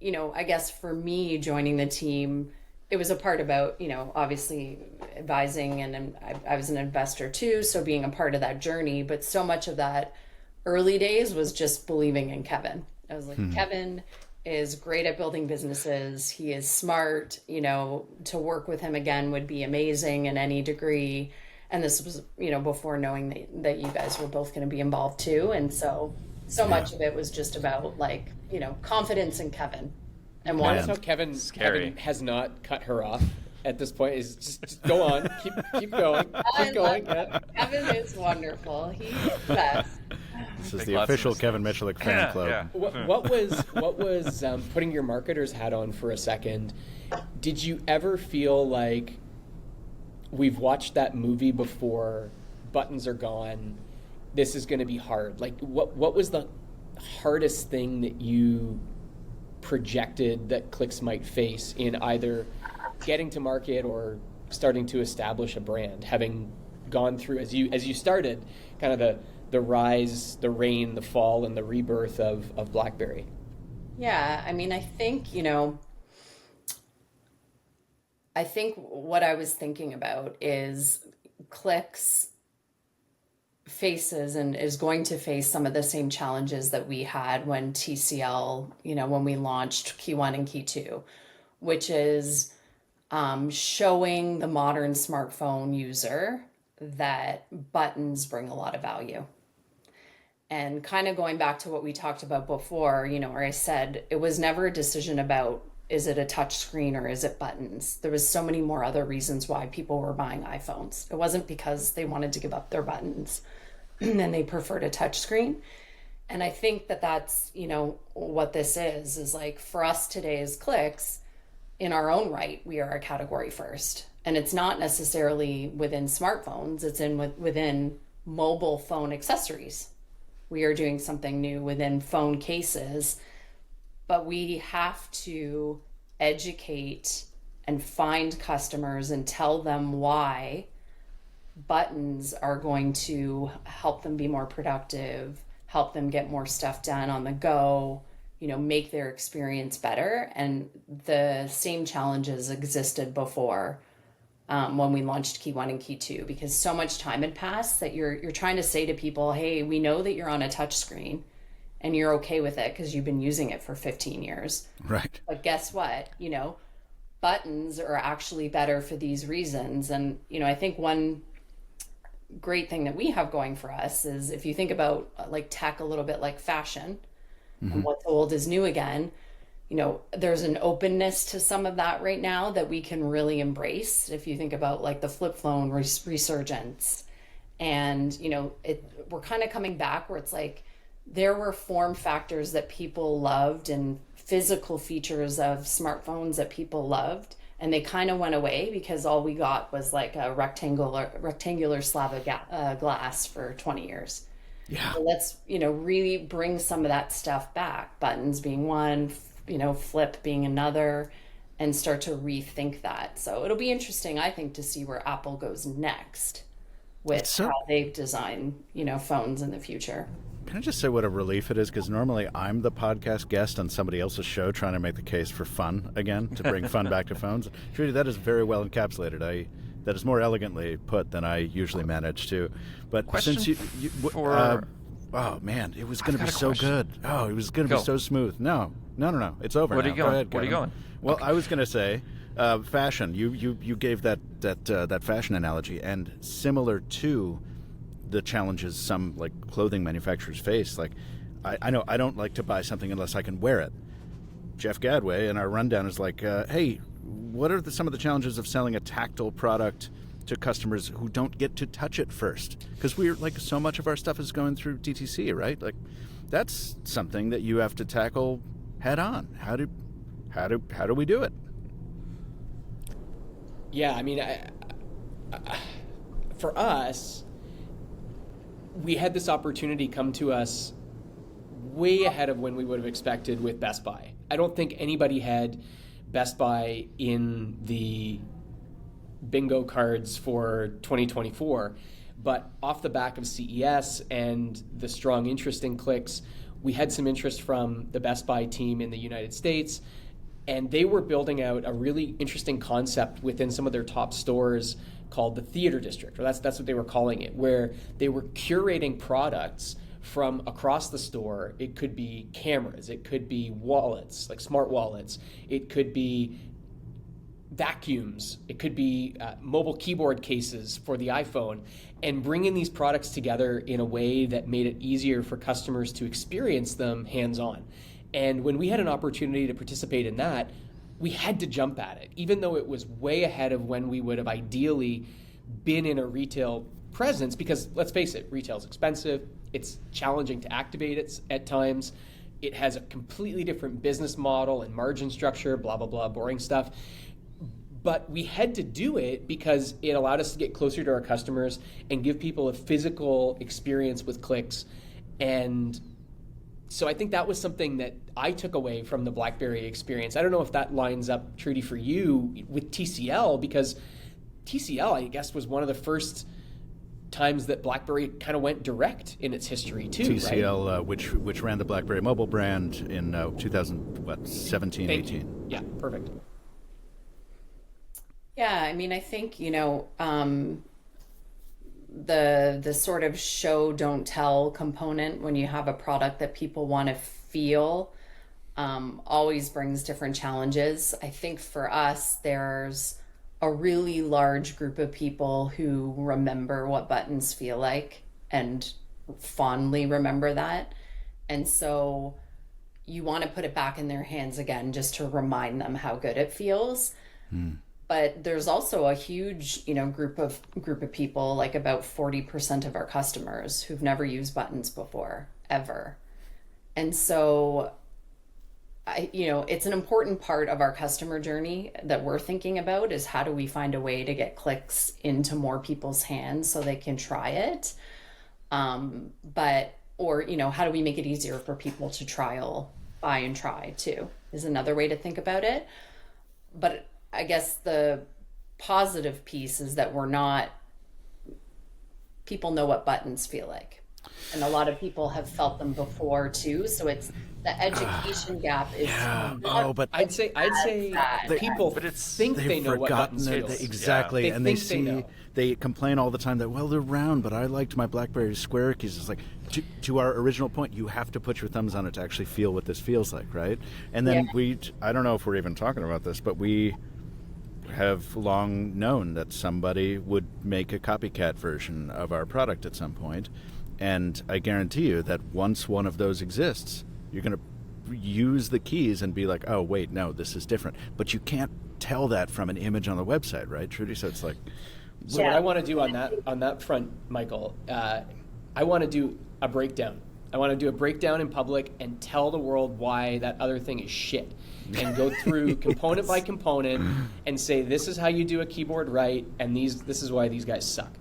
I guess for me joining the team, it was a part about, obviously advising, and I was an investor too. So being a part of that journey, but so much of that early days was just believing in Kevin. I was like, Kevin is great at building businesses. He is smart, to work with him again would be amazing in any degree. And this was, before knowing that you guys were both going to be involved too. And so much of it was just about like, confidence in Kevin. And Notice how Kevin has not cut her off at this point. Is just go on, keep going, keep going. Yeah. Kevin is wonderful. He's the best. This is the official Kevin Michalik fan club. Yeah. What was putting your marketer's hat on for a second? Did you ever feel like we've watched that movie before? Buttons are gone. This is going to be hard. Like, what was the hardest thing that you projected that Clicks might face in either getting to market or starting to establish a brand, having gone through as you started kind of the rise, the reign, the fall, and the rebirth of BlackBerry? Yeah, I mean, I think what I was thinking about is Clicks faces and is going to face some of the same challenges that we had when TCL, when we launched Key 1 and Key 2, which is showing the modern smartphone user that buttons bring a lot of value. And kind of going back to what we talked about before, where I said it was never a decision about, is it a touch screen or is it buttons? There was so many more other reasons why people were buying iPhones. It wasn't because they wanted to give up their buttons and they preferred a touch screen. And I think that that's, what this is like for us today as Clicks, in our own right, we are a category first. And it's not necessarily within smartphones, it's within mobile phone accessories. We are doing something new within phone cases, but we have to educate and find customers and tell them why buttons are going to help them be more productive, help them get more stuff done on the go, make their experience better. And the same challenges existed before when we launched Key 1 and Key 2, because so much time had passed that you're trying to say to people, hey, we know that you're on a touch screen and you're okay with it because you've been using it for 15 years. Right. But guess what? Buttons are actually better for these reasons. And, I think one great thing that we have going for us is if you think about like tech a little bit like fashion, and what's old is new again, there's an openness to some of that right now that we can really embrace. If you think about like the flip phone resurgence, and we're kind of coming back where it's like there were form factors that people loved and physical features of smartphones that people loved, and they kind of went away because all we got was like a rectangular slab of glass for 20 years. Yeah. So let's, really bring some of that stuff back, buttons being one, flip being another, and start to rethink that. So it'll be interesting, I think, to see where Apple goes next with how they design, phones in the future. Can I just say what a relief it is? Because normally I'm the podcast guest on somebody else's show trying to make the case for fun again, to bring fun back to phones. Trudy, that is very well encapsulated. That is more elegantly put than I usually manage to. But Question since oh man, it was going to be so good. Oh, it was going to be so smooth. No. It's over. What now. are you going? Go ahead, What are you Kevin. going? Well, Okay. I was going to say fashion. You gave that fashion analogy, and similar to the challenges some like clothing manufacturers face. Like, I know I don't like to buy something unless I can wear it. Jeff Gadway in our rundown is like, hey, what are some of the challenges of selling a tactile product to customers who don't get to touch it first? Because we're like, so much of our stuff is going through DTC, right? Like, that's something that you have to tackle head on. How do we do it? Yeah, I mean, for us, we had this opportunity come to us way ahead of when we would have expected with Best Buy. I don't think anybody had Best Buy in the bingo cards for 2024, but off the back of CES and the strong interest in Clicks, we had some interest from the Best Buy team in the United States, and they were building out a really interesting concept within some of their top stores called the Theater District, or that's what they were calling it, where they were curating products from across the store. It could be cameras, it could be wallets, like smart wallets, it could be vacuums, it could be mobile keyboard cases for the iPhone, and bringing these products together in a way that made it easier for customers to experience them hands-on. And when we had an opportunity to participate in that, we had to jump at it, even though it was way ahead of when we would have ideally been in a retail presence, because let's face it, retail's expensive, it's challenging to activate it at times, it has a completely different business model and margin structure, blah, blah, blah, boring stuff. But we had to do it because it allowed us to get closer to our customers and give people a physical experience with Clicks. And so I think that was something that I took away from the BlackBerry experience. I don't know if that lines up, Trudy, for you with TCL, because TCL, I guess, was one of the first times that BlackBerry kind of went direct in its history too. TCL, right? which ran the BlackBerry mobile brand in 2017, 18. Yeah, perfect. Yeah, I mean, I think, the sort of show don't tell component when you have a product that people want to feel always brings different challenges. I think for us, there's a really large group of people who remember what buttons feel like and fondly remember that. And so you want to put it back in their hands again just to remind them how good it feels. But there's also a huge, group of people, like about 40% of our customers who've never used buttons before, ever. And so it's an important part of our customer journey that we're thinking about is how do we find a way to get Clicks into more people's hands so they can try it? How do we make it easier for people to buy and try too, is another way to think about it. but I guess the positive piece is that people know what buttons feel like. And a lot of people have felt them before too. So it's the education gap is but I'd say people think they know what buttons feel. Exactly, They and think they know. they complain all the time that, well, they're round, but I liked my BlackBerry square keys. It's like, to our original point, you have to put your thumbs on it to actually feel what this feels like, right? And then I don't know if we're even talking about this, but we have long known that somebody would make a copycat version of our product at some point. And I guarantee you that once one of those exists, you're going to use the keys and be like, oh, wait, no, this is different. But you can't tell that from an image on the website, right, Trudy? So it's like... So what I want to do on that front, Michael, I want to do a breakdown. I want to do a breakdown in public and tell the world why that other thing is shit. And go through component by component and say, this is how you do a keyboard right, and this is why these guys suck.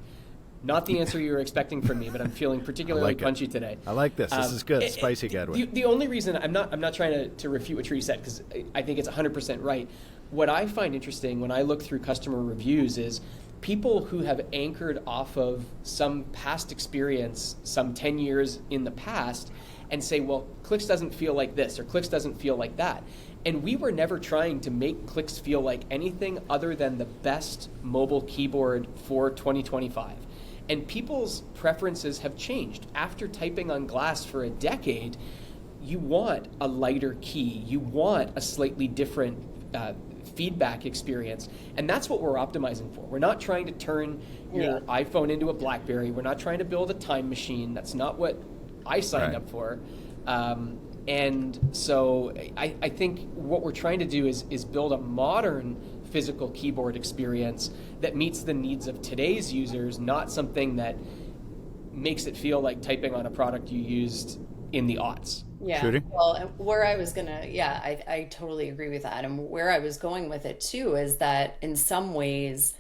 Not the answer you were expecting from me, but I'm feeling particularly punchy today. I like this. This is good. Spicy Gadway. The only reason I'm not trying to refute what Trudy said, because I think it's 100% right. What I find interesting when I look through customer reviews is people who have anchored off of some past experience, some 10 years in the past, and say, well, Clicks doesn't feel like this, or Clicks doesn't feel like that. And we were never trying to make Clicks feel like anything other than the best mobile keyboard for 2025. And people's preferences have changed. After typing on glass for a decade, you want a lighter key. You want a slightly different feedback experience. And that's what we're optimizing for. We're not trying to turn your iPhone into a BlackBerry. We're not trying to build a time machine. That's not what I signed up for. And so I think what we're trying to do is build a modern physical keyboard experience that meets the needs of today's users, not something that makes it feel like typing on a product you used in the aughts. Yeah. Trudy? Well, where I was I totally agree with that. And where I was going with it too is that in some ways,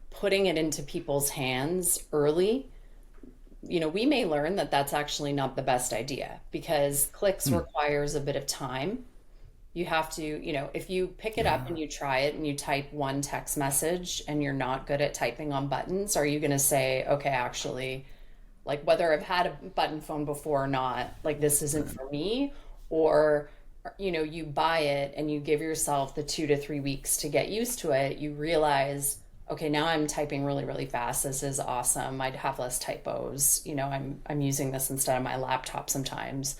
putting it into people's hands early, we may learn that that's actually not the best idea, because Clicks requires a bit of time. You have to, if you pick it up and you try it and you type one text message and you're not good at typing on buttons, are you going to say, okay, actually, like, whether I've had a button phone before or not, like, this isn't for me? Or, you buy it and you give yourself the 2 to 3 weeks to get used to it. You realize, okay, now I'm typing really, really fast. This is awesome. I'd have less typos. I'm using this instead of my laptop sometimes.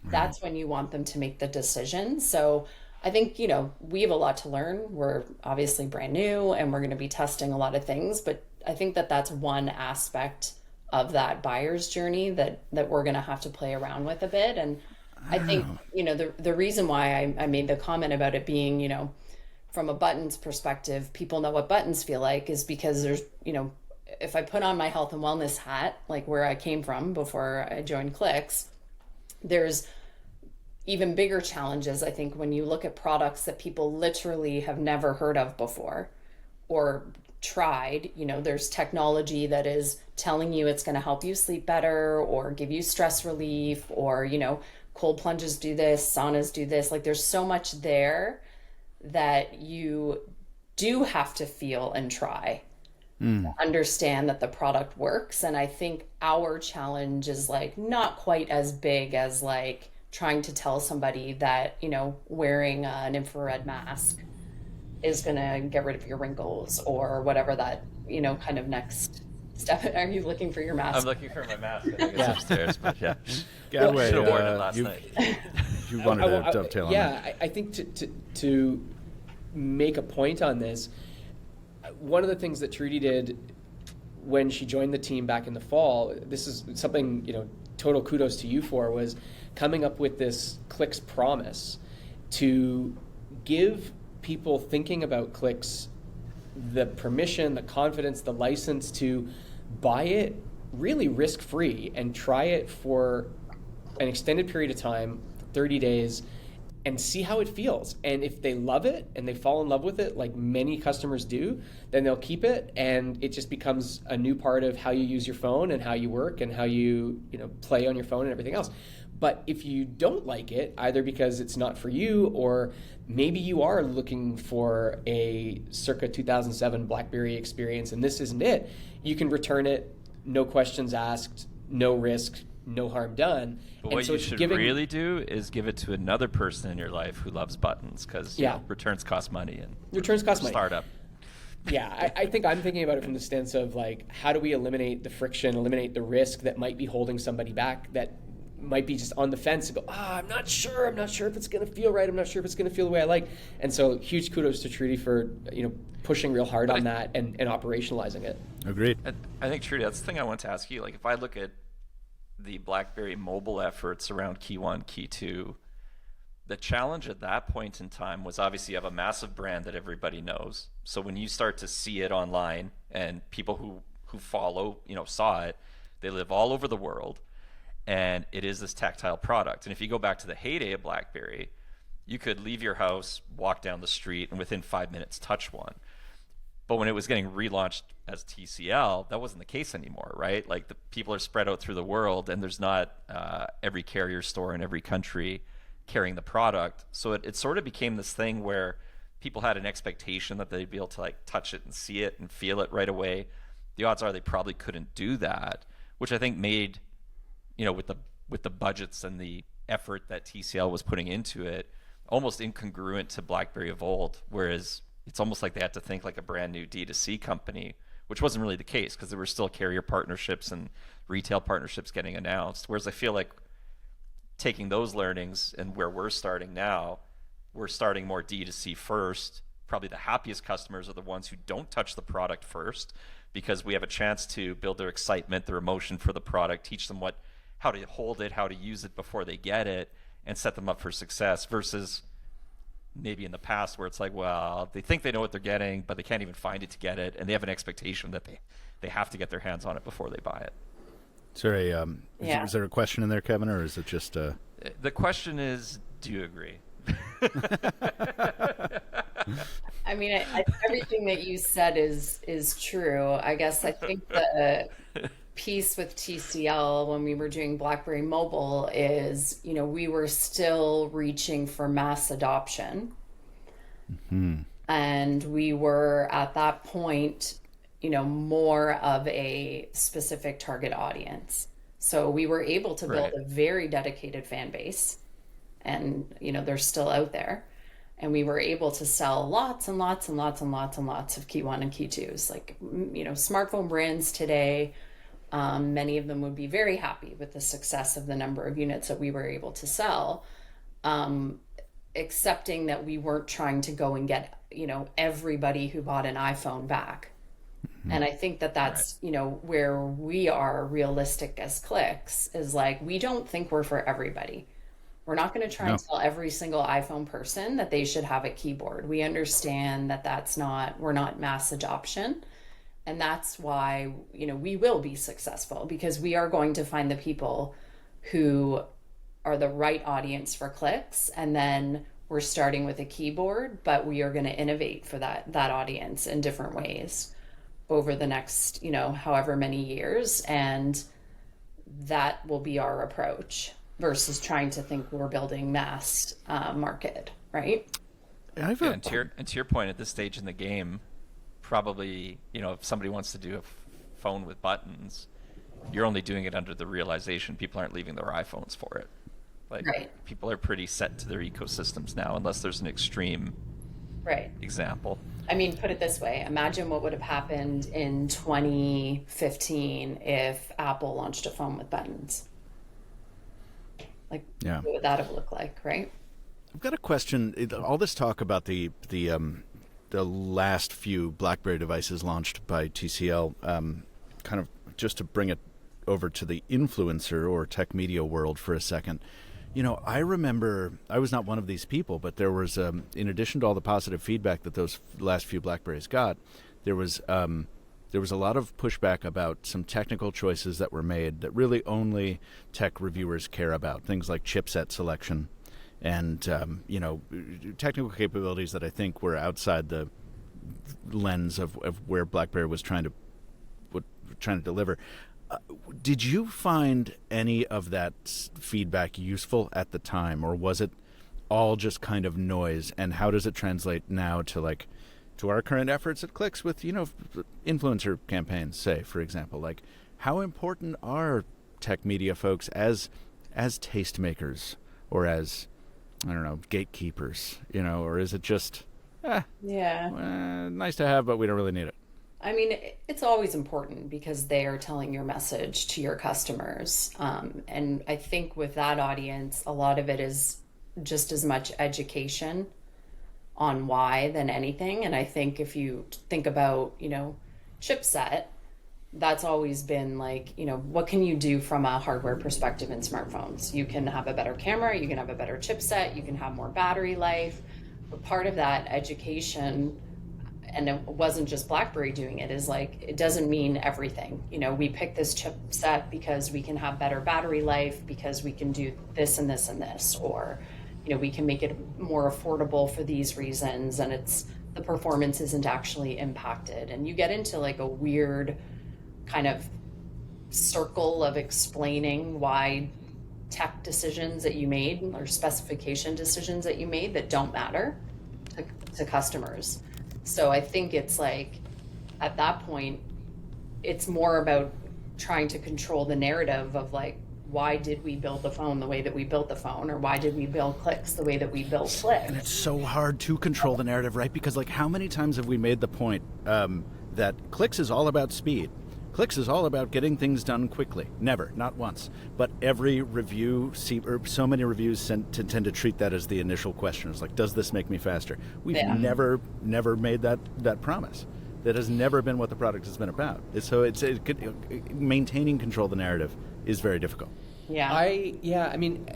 That's when you want them to make the decision. So I think, we have a lot to learn. We're obviously brand new and we're going to be testing a lot of things, but I think that that's one aspect of that buyer's journey that we're going to have to play around with a bit. And I think, the reason why I made the comment about it being, from a buttons perspective, people know what buttons feel like, is because there's, if I put on my health and wellness hat, like where I came from before I joined Clicks, there's even bigger challenges, I think, when you look at products that people literally have never heard of before or tried. There's technology that is telling you it's going to help you sleep better or give you stress relief, or, cold plunges do this, saunas do this. Like, there's so much there that you do have to feel and try to understand that the product works. And I think our challenge is like not quite as big as like trying to tell somebody that, wearing an infrared mask is going to get rid of your wrinkles or whatever that, kind of next step. Are you looking for your mask? I'm looking for my mask. I think it's upstairs, but yeah. Gadway, should have worn it last night. You wanted to dovetail on that. Yeah, I think to make a point on this, one of the things that Trudy did when she joined the team back in the fall, this is something, total kudos to you for, was coming up with this Clicks promise to give people thinking about Clicks the permission, the confidence, the license to buy it really risk-free and try it for an extended period of time, 30 days, and see how it feels. And if they love it and they fall in love with it, like many customers do, then they'll keep it, and it just becomes a new part of how you use your phone and how you work and how you play on your phone and everything else. But if you don't like it, either because it's not for you, or maybe you are looking for a circa 2007 BlackBerry experience and this isn't it, you can return it, no questions asked, no risk, no harm done. But and what so you it's should giving, really do is give it to another person in your life who loves buttons, because returns cost money, and returns cost money. Startup. Yeah, I think I'm thinking about it from the stance of like, how do we eliminate the friction, eliminate the risk that might be holding somebody back, that might be just on the fence and go, I'm not sure if it's going to feel right, I'm not sure if it's going to feel the way I like. And so huge kudos to Trudy for pushing real hard on that and operationalizing it. Agreed. I think, Trudy, that's the thing I want to ask you. Like, if I look at the BlackBerry mobile efforts around Key 1, Key 2, the challenge at that point in time was obviously you have a massive brand that everybody knows. So when you start to see it online, and people who follow, saw it, they live all over the world, and it is this tactile product. And if you go back to the heyday of BlackBerry, you could leave your house, walk down the street, and within 5 minutes touch one. But when it was getting relaunched as TCL, that wasn't the case anymore, right? Like, the people are spread out through the world, and there's not every carrier store in every country carrying the product. So it sort of became this thing where people had an expectation that they'd be able to like touch it and see it and feel it right away. The odds are they probably couldn't do that, which I think made, with the budgets and the effort that TCL was putting into it, almost incongruent to BlackBerry of old. Whereas it's almost like they had to think like a brand new D2C company, which wasn't really the case, because there were still carrier partnerships and retail partnerships getting announced. Whereas I feel like taking those learnings and where we're starting now, we're starting more D2C first. Probably the happiest customers are the ones who don't touch the product first, because we have a chance to build their excitement, their emotion for the product, teach them how to hold it, how to use it before they get it, and set them up for success, versus maybe in the past where it's like, well, they think they know what they're getting, but they can't even find it to get it, and they have an expectation that they have to get their hands on it before they buy it. Is there a question in there, Kevin, or is it just The question is, do you agree? I mean, everything that you said is true. I guess I think the piece with TCL when we were doing BlackBerry Mobile is, we were still reaching for mass adoption. Mm-hmm. And we were at that point, more of a specific target audience. So we were able to build a very dedicated fan base, and, they're still out there. And we were able to sell lots and lots and lots and lots and lots of Key 1 and Key 2s. Like, smartphone brands today, many of them would be very happy with the success of the number of units that we were able to sell, accepting that we weren't trying to go and get, everybody who bought an iPhone back. Mm-hmm. And I think that's, where we are realistic as Clicks, is like, we don't think we're for everybody. We're not going to try and tell every single iPhone person that they should have a keyboard. We understand that we're not mass adoption. And that's why, we will be successful, because we are going to find the people who are the right audience for Clicks. And then we're starting with a keyboard, but we are going to innovate for that audience in different ways over the next, however many years. And that will be our approach, versus trying to think we're building mass market, right? And to your point, at this stage in the game, probably, if somebody wants to do a phone with buttons, you're only doing it under the realization people aren't leaving their iPhones for it. Like, people are pretty set to their ecosystems now, unless there's an extreme example. I mean, put it this way. Imagine what would have happened in 2015 if Apple launched a phone with buttons. Like, what would that have looked like, right? I've got a question. All this talk about the last few BlackBerry devices launched by TCL, kind of just to bring it over to the influencer or tech media world for a second. I remember, I was not one of these people, but there was, in addition to all the positive feedback that those last few BlackBerries got, there was a lot of pushback about some technical choices that were made that really only tech reviewers care about. Things like chipset selection and, technical capabilities that I think were outside the lens of where BlackBerry was trying to deliver. Did you find any of that feedback useful at the time, or was it all just kind of noise? And how does it translate now to to our current efforts at Clicks with influencer campaigns, say, for example? Like, how important are tech media folks as tastemakers or as, I don't know, gatekeepers? Or is it just nice to have, but we don't really need it? I mean, it's always important because they are telling your message to your customers. And I think with that audience, a lot of it is just as much education on why than anything. And I think if you think about, chipset, that's always been what can you do from a hardware perspective in smartphones? You can have a better camera, you can have a better chipset, you can have more battery life. But part of that education, and it wasn't just BlackBerry doing it, is it doesn't mean everything. We pick this chipset because we can have better battery life, because we can do this and this and this, or we can make it more affordable for these reasons, and the performance isn't actually impacted. And you get into a weird kind of circle of explaining why tech decisions that you made or specification decisions that you made that don't matter to customers. So I think it's at that point, it's more about trying to control the narrative of why did we build the phone the way that we built the phone, or why did we build Clicks the way that we built Clicks? And it's so hard to control the narrative, right? Because how many times have we made the point that Clicks is all about speed? Clicks is all about getting things done quickly. Never, not once. But every review, so many reviews tend to treat that as the initial question. It's does this make me faster? We've never made that promise. That has never been what the product has been about. So maintaining control of the narrative is very difficult. Yeah. I mean,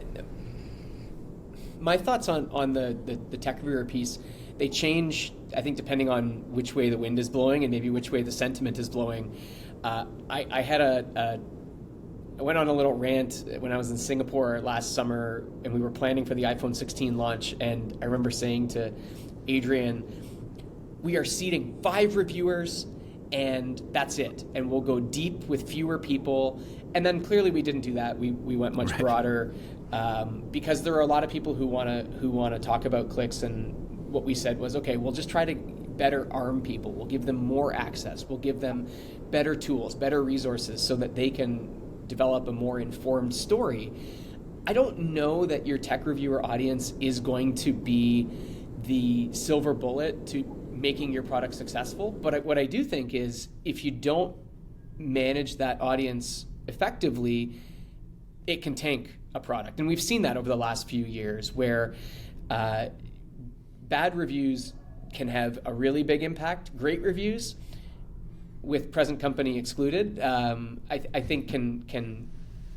my thoughts on the tech reviewer piece, they change, I think, depending on which way the wind is blowing and maybe which way the sentiment is blowing. I went on a little rant when I was in Singapore last summer, and we were planning for the iPhone 16 launch, and I remember saying to Adrian, we are seating 5 reviewers, and that's it, and we'll go deep with fewer people. And then clearly we didn't do that. We went much broader, because there are a lot of people who want to talk about Clicks, and what we said was, okay, we'll just try to better arm people. We'll give them more access. We'll give them better tools, better resources, so that they can develop a more informed story. I don't know that your tech reviewer audience is going to be the silver bullet to making your product successful. But what I do think is, if you don't manage that audience effectively, it can tank a product. And we've seen that over the last few years, where bad reviews can have a really big impact. Great reviews, with present company excluded, I think can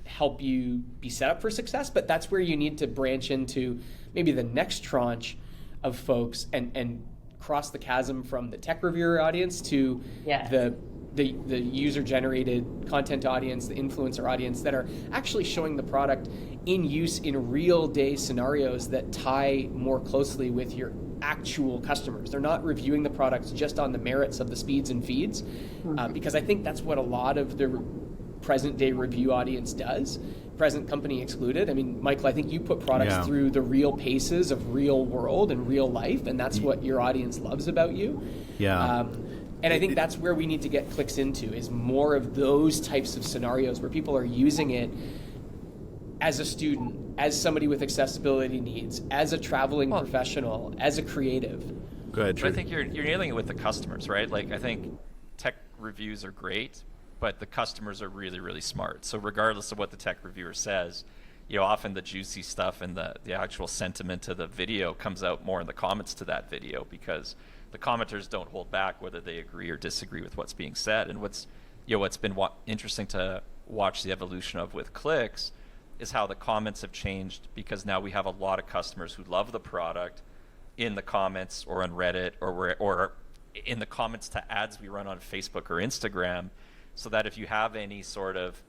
help you be set up for success. But that's where you need to branch into maybe the next tranche of folks and cross the chasm from the tech reviewer audience to the user-generated content audience, the influencer audience, that are actually showing the product in use in real-day scenarios that tie more closely with your actual customers. They're not reviewing the products just on the merits of the speeds and feeds, because I think that's what a lot of the present-day review audience does, present company excluded. I mean, Michael, I think you put products through the real paces of real world and real life, and that's what your audience loves about you. And I think that's where we need to get Clicks into, is more of those types of scenarios where people are using it as a student, as somebody with accessibility needs, as a traveling professional, as a creative. Go ahead, I think you're nailing it with the customers, right? I think tech reviews are great, but the customers are really, really smart. So regardless of what the tech reviewer says, often the juicy stuff and the actual sentiment of the video comes out more in the comments to that video, because the commenters don't hold back whether they agree or disagree with what's being said. And what's been interesting to watch the evolution of with Clicks is how the comments have changed, because now we have a lot of customers who love the product in the comments or on Reddit or in the comments to ads we run on Facebook or Instagram, so that if you have any sort of,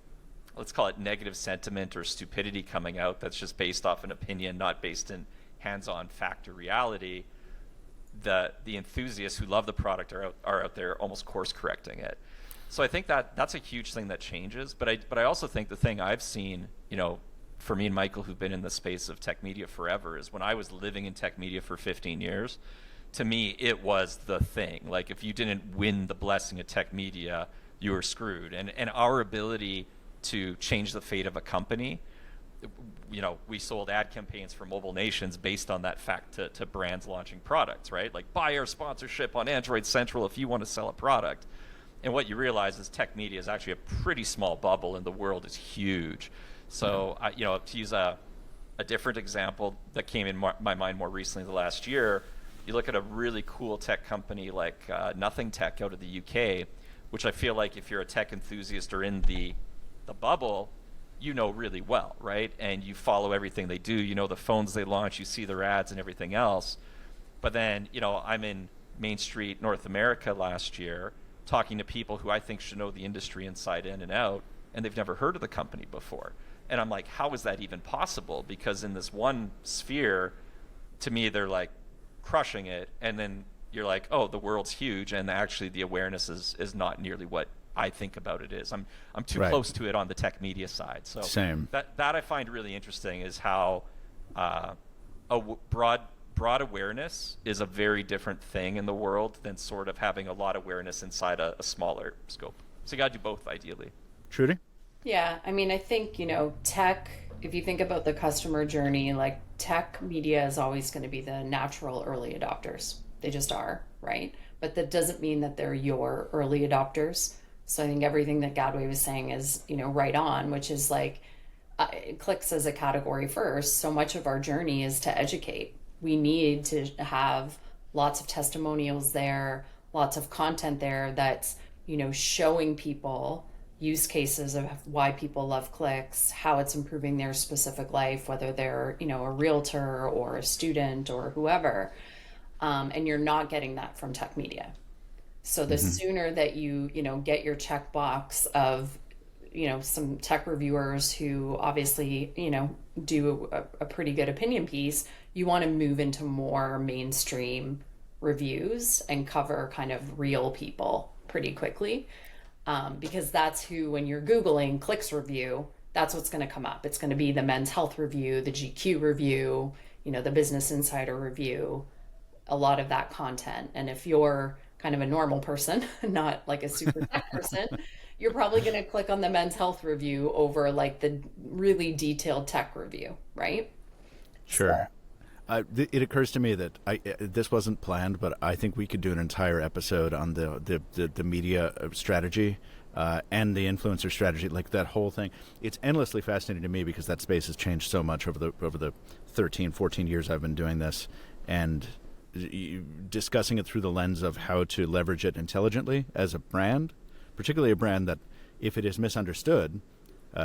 let's call it negative sentiment or stupidity coming out that's just based off an opinion, not based in hands-on fact or reality, the enthusiasts who love the product are out there almost course correcting it. So I think that that's a huge thing that changes. But I also think the thing I've seen, for me and Michael, who've been in the space of tech media forever, is when I was living in tech media for 15 years, to me, it was the thing. Like, if you didn't win the blessing of tech media, you were screwed. And our ability to change the fate of a company, we sold ad campaigns for mobile nations based on that fact to brands launching products, right? Like, buy our sponsorship on Android Central if you want to sell a product. And what you realize is tech media is actually a pretty small bubble, and the world is huge. So, to use a different example that came in my mind more recently the last year, you look at a really cool tech company like Nothing Tech out of the UK, which I feel like if you're a tech enthusiast or in the bubble, you know really well, right? And you follow everything they do. You know the phones they launch, you see their ads and everything else. But then, I'm in Main Street, North America last year, talking to people who I think should know the industry inside in and out, and they've never heard of the company before. And I'm like, how is that even possible? Because in this one sphere, to me, they're like crushing it. And then you're like, oh, the world's huge. And actually the awareness is not nearly what I think about it is. I'm too close to it on the tech media side. So Same. That I find really interesting is how broad awareness is a very different thing in the world than sort of having a lot of awareness inside a smaller scope. So you got to do both, ideally. Trudy? Yeah, I mean, I think, tech, if you think about the customer journey, like tech media is always going to be the natural early adopters. They just are, right? But that doesn't mean that they're your early adopters. So I think everything that Gadway was saying is, right on, which is like, Clicks as a category first. So much of our journey is to educate. We need to have lots of testimonials there, lots of content there that's, showing people use cases of why people love Clicks, how it's improving their specific life, whether they're, a realtor or a student or whoever. And you're not getting that from tech media. So the sooner that you, get your checkbox of, some tech reviewers who obviously, do a pretty good opinion piece, you want to move into more mainstream reviews and cover kind of real people pretty quickly. Because that's who, when you're Googling Clicks review, that's what's going to come up. It's going to be the Men's Health review, the GQ review, the Business Insider review, a lot of that content. And if you're kind of a normal person, not like a super tech person, you're probably going to click on the Men's Health review over like the really detailed tech review, right? Sure. It occurs to me that this wasn't planned, but I think we could do an entire episode on the media strategy and the influencer strategy, like that whole thing. It's endlessly fascinating to me because that space has changed so much over the 13, 14 years I've been doing this, and discussing it through the lens of how to leverage it intelligently as a brand, particularly a brand that, if it is misunderstood,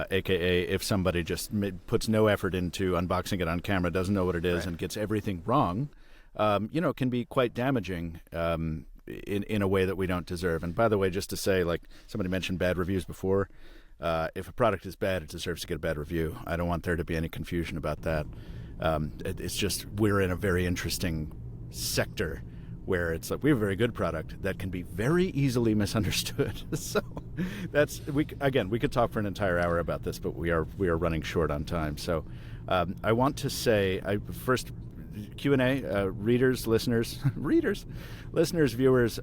aka if somebody just puts no effort into unboxing it on camera, doesn't know what it is, and gets everything wrong, can be quite damaging in a way that we don't deserve. And by the way, just to say, like somebody mentioned bad reviews before, if a product is bad, it deserves to get a bad review. I don't want there to be any confusion about that. It's just we're in a very interesting sector where it's like we have a very good product that can be very easily misunderstood. So we could talk for an entire hour about this, but we are running short on time. So I want to say, first Q&A, readers, listeners, viewers,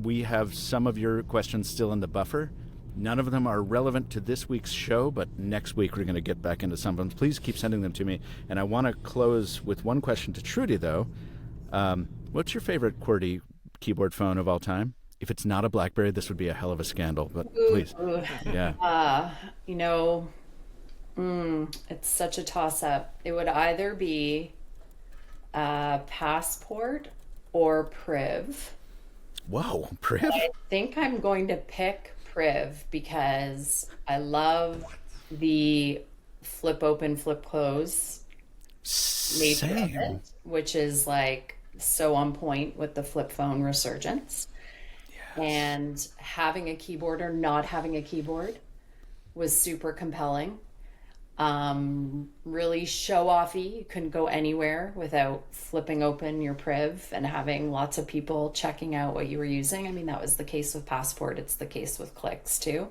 we have some of your questions still in the buffer. None of them are relevant to this week's show, but next week we're going to get back into some of them. Please keep sending them to me. And I want to close with one question to Trudy, though. What's your favorite QWERTY keyboard phone of all time? If it's not a BlackBerry, this would be a hell of a scandal, but please. Yeah. It's such a toss-up. It would either be Passport or Priv. Whoa, Priv? I think I'm going to pick Priv because I love the flip open, flip close nature of it, which is like so on point with the flip phone resurgence. Yes. And having a keyboard or not having a keyboard was super compelling. really show-offy. You couldn't go anywhere without flipping open your priv and having lots of people checking out what you were using. I mean, that was the case with Passport. It's the case with Clicks too.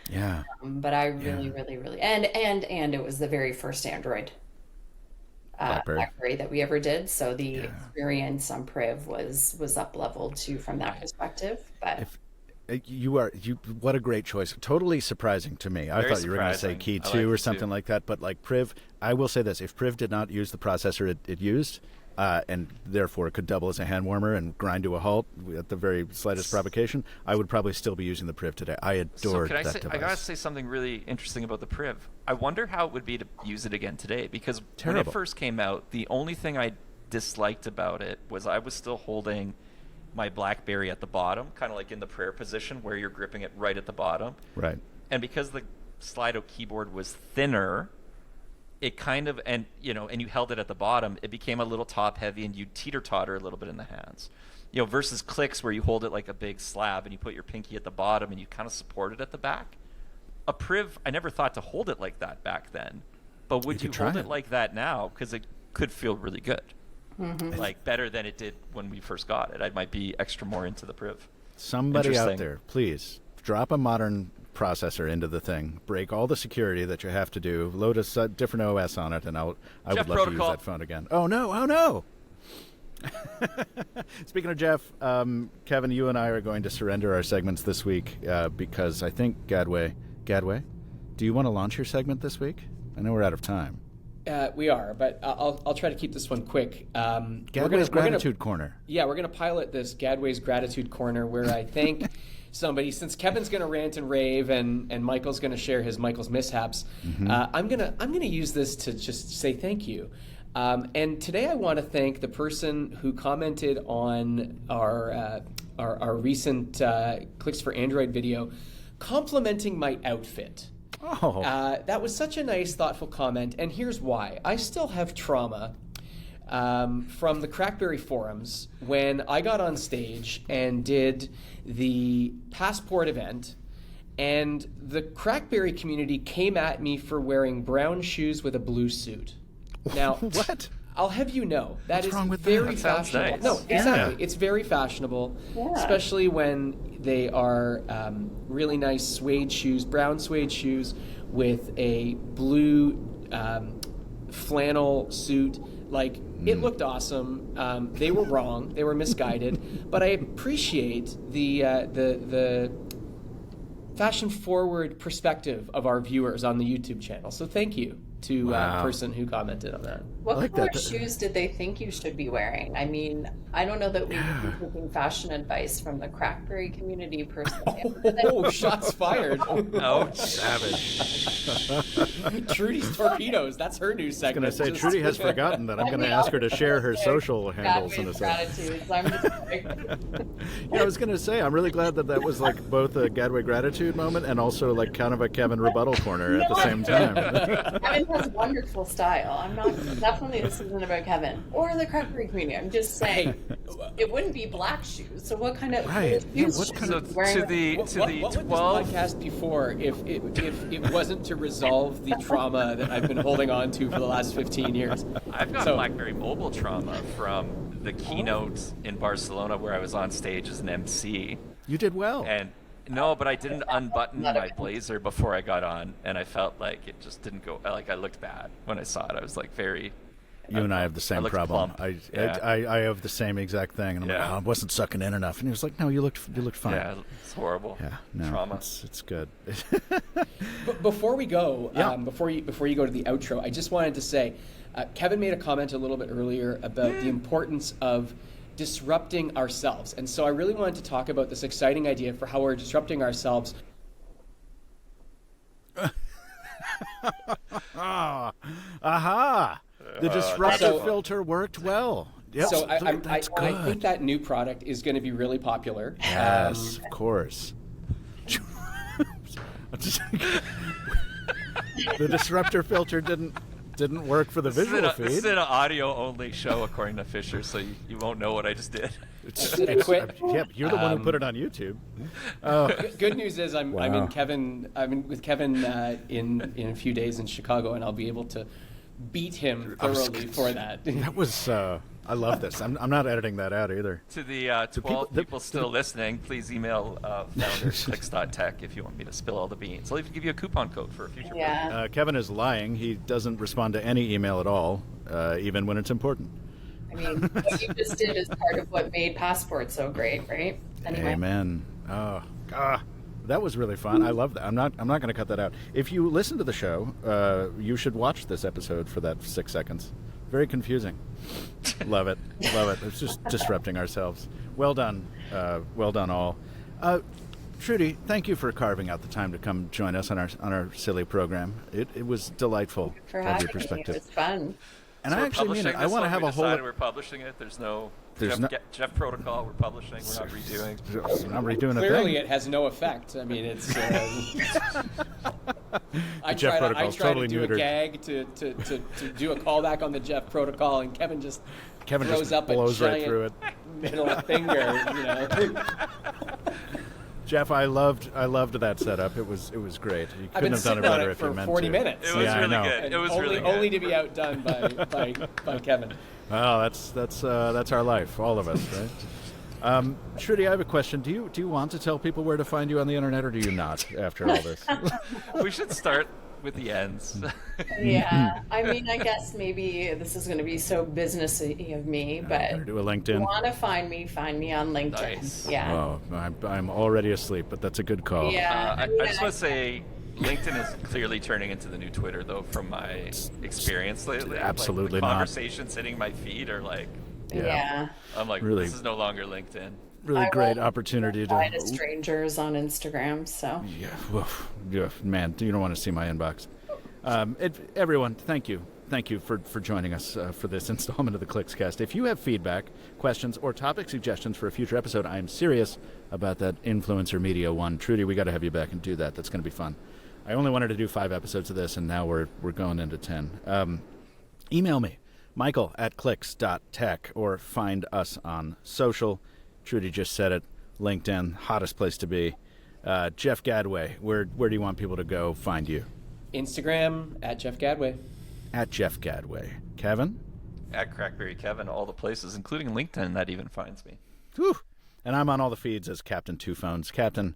Yeah. But I really, and it was the very first Android BlackBerry that we ever did. So the experience on priv was up leveled too from that perspective. But what a great choice. Totally surprising to me. I thought you were going to say Key 2 or something like that, but like priv, I will say this, if priv did not use the processor it used, and therefore it could double as a hand warmer and grind to a halt at the very slightest provocation, I would probably still be using the priv today. I adored that device. I gotta say something really interesting about the priv. I wonder how it would be to use it again today, because when it first came out, the only thing I disliked about it was I was still holding my BlackBerry at the bottom, kind of like in the prayer position where you're gripping it right at the bottom. Right. And because the Slido keyboard was thinner, it kind of, and you held it at the bottom, it became a little top heavy and you teeter-totter a little bit in the hands. Versus Clicks where you hold it like a big slab and you put your pinky at the bottom and you kind of support it at the back. A priv, I never thought to hold it like that back then. But would you hold it like that now? Because it could feel really good. Mm-hmm. Like better than it did when we first got it. I might be extra more into the priv. Somebody out there, please drop a modern processor into the thing, break all the security that you have to do, load a different OS on it, and I would love to use that phone again. Oh no! Speaking of Jeff, Kevin, you and I are going to surrender our segments this week because I think Gadway, do you want to launch your segment this week? I know we're out of time. We are, but I'll try to keep this one quick. Gadway's Gratitude Corner. Yeah, we're going to pilot this Gadway's Gratitude Corner where I thank somebody. Since Kevin's going to rant and rave and Michael's going to share his Michael's mishaps, I'm gonna use this to just say thank you. And today I want to thank the person who commented on our recent Clicks for Android video, complimenting my outfit. Oh. That was such a nice, thoughtful comment, and here's why. I still have trauma from the Crackberry forums when I got on stage and did the Passport event, and the Crackberry community came at me for wearing brown shoes with a blue suit. Now, what? I'll have you know, that is That very sounds fashionable. nice. No, exactly. It's very fashionable, especially when they are really nice suede shoes, brown suede shoes with a blue flannel suit. Like, it looked awesome. They were wrong. They were misguided. But I appreciate the fashion-forward perspective of our viewers on the YouTube channel. So thank you to the person who commented on that. What color shoes did they think you should be wearing? I mean, I don't know that we've been taking fashion advice from the Crackberry community personally. Oh, shots fired. Oh, savage. Trudy's Torpedoes. That's her new segment. I was going to say, Trudy has forgotten that I'm going to ask her to share her social handles in a second. I was going to say, I'm really glad that was like both a Gadway gratitude moment and also like kind of a Kevin rebuttal corner at the same time. Kevin has wonderful style. I'm not, definitely this isn't about Kevin or the Crackberry community. I'm just saying it wouldn't be black shoes. So what kind of shoes what kind of what would 12 this podcast be for if it wasn't to resolve the trauma that I've been holding on to for the last 15 years? I've got BlackBerry mobile trauma from the keynote in Barcelona where I was on stage as an MC. You did well. And no, but I didn't unbutton my blazer before I got on, and I felt like it just didn't go. Like I looked bad when I saw it. I was like very. You and I have the same problem. I have the same exact thing, and I'm like, I wasn't sucking in enough. And he was like, no, you looked fine. Yeah, it's horrible. Yeah, no, trauma. It's good. But before we go, before you go to the outro, I just wanted to say, Kevin made a comment a little bit earlier about the importance of disrupting ourselves. And so I really wanted to talk about this exciting idea for how we're disrupting ourselves. Aha! The disruptor filter worked well. Yep. So I think that new product is going to be really popular. Yes, of course. The disruptor filter didn't didn't work for the visual This feed. is an audio-only show, according to Fisher, so you won't know what I just did. Yeah, you're the one who put it on YouTube. Good news is I'm Wow. in with Kevin in a few days in Chicago, and I'll be able to beat him thoroughly for that. That was. I love this. I'm not editing that out either. To the 12 people still listening, please email founder@clicks.tech if you want me to spill all the beans. I'll even give you a coupon code for a future Yeah. Kevin is lying. He doesn't respond to any email at all, even when it's important. I mean, what you just did is part of what made Passport so great, right? Anyway. Amen. Oh, that was really fun. I love that. I'm not going to cut that out. If you listen to the show, you should watch this episode for that 6 seconds. Very confusing. Love it. Love it. It's just disrupting ourselves. Well done. Well done, all. Trudy, thank you for carving out the time to come join us on our silly program. It was delightful For to have having your me. It perspective. was fun. And So I we're actually mean publishing it. I this want to one. have We a whole. decided we're publishing it. There's no Jeff Protocol. We're publishing. We're not redoing. I'm redoing a Clearly, thing. it has no effect. I mean, it's. I Jeff try Protocol's to totally do neutered. a gag to do a callback on the Jeff Protocol, and Kevin just Kevin throws just up blows a right giant through it. middle finger. You know. Jeff, I loved that setup. It was great. You I've been couldn't have done sitting it on better it if you for meant 40 to. minutes. It was Yeah, I really know. good. And It was only, really good. only to be outdone by Kevin. Oh, that's our life, all of us, right? Shruti, I have a question. Do you want to tell people where to find you on the internet, or do you not? After all this, We should start with the ends. Yeah. I mean, I guess maybe this is going to be so businessy of me, but better do a if you LinkedIn. want to find me on LinkedIn. Nice. Yeah. Oh, I'm already asleep, but that's a good call. Yeah. I just want to say, LinkedIn is clearly turning into the new Twitter, though, from my experience lately. Absolutely like, the not. conversations hitting my feed are like, Yeah. I'm like, Really- this is no longer LinkedIn. Really I great will opportunity Hi to. to strangers on Instagram. So. Yeah, woof. Yeah, man, you don't want to see my inbox. Everyone, thank you. Thank you for joining us for this installment of the ClicksCast. If you have feedback, questions, or topic suggestions for a future episode, I am serious about that influencer media one. Trudy, we got to have you back and do that. That's going to be fun. I only wanted to do 5 episodes of this, and now we're going into 10. Email me, michael@clicks.tech, or find us on social. Trudy just said it. LinkedIn, hottest place to be. Jeff Gadway, where do you want people to go find you? Instagram @Jeff Gadway. @Jeff Gadway. Kevin? At Crackberry Kevin, all the places, including LinkedIn, that even finds me. Whew. And I'm on all the feeds as Captain Two Phones. Captain,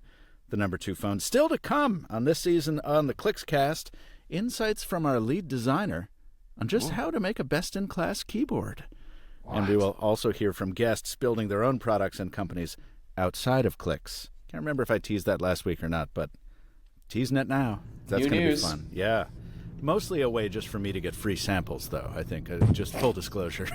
the number 2 phone. Still to come on this season on the ClicksCast, insights from our lead designer on just how to make a best-in-class keyboard. And we will also hear from guests building their own products and companies outside of Clicks. Can't remember if I teased that last week or not, but teasing it now. That's New going to be news. fun. Yeah. Mostly a way just for me to get free samples, though, I think. Just full disclosure.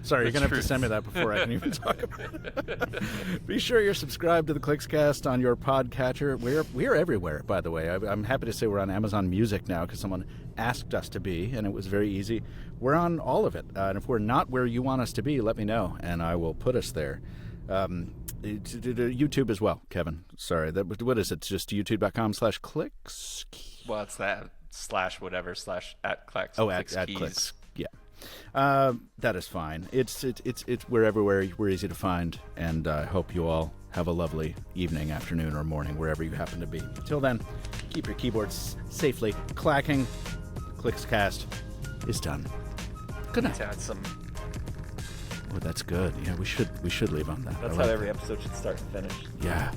Sorry, you're going to have to send me that before I can even talk about it. Be sure you're subscribed to the ClicksCast on your podcatcher. We're everywhere, by the way. I'm happy to say we're on Amazon Music now because someone asked us to be, and it was very easy. We're on all of it. And if we're not where you want us to be, let me know, and I will put us there. YouTube as well, Kevin. Sorry, what is it? It's just youtube.com/clicks? Well, it's that /whatever/@Clicks. Oh, at Clicks. Yeah. That is fine. It's we're everywhere. We're easy to find, and I hope you all have a lovely evening, afternoon, or morning, wherever you happen to be. Till then, keep your keyboards safely clacking. ClicksCast is done. Good night. To add some. Oh, that's good. Yeah, we should leave on that. That's I how like every that. episode should start and finish. Yeah.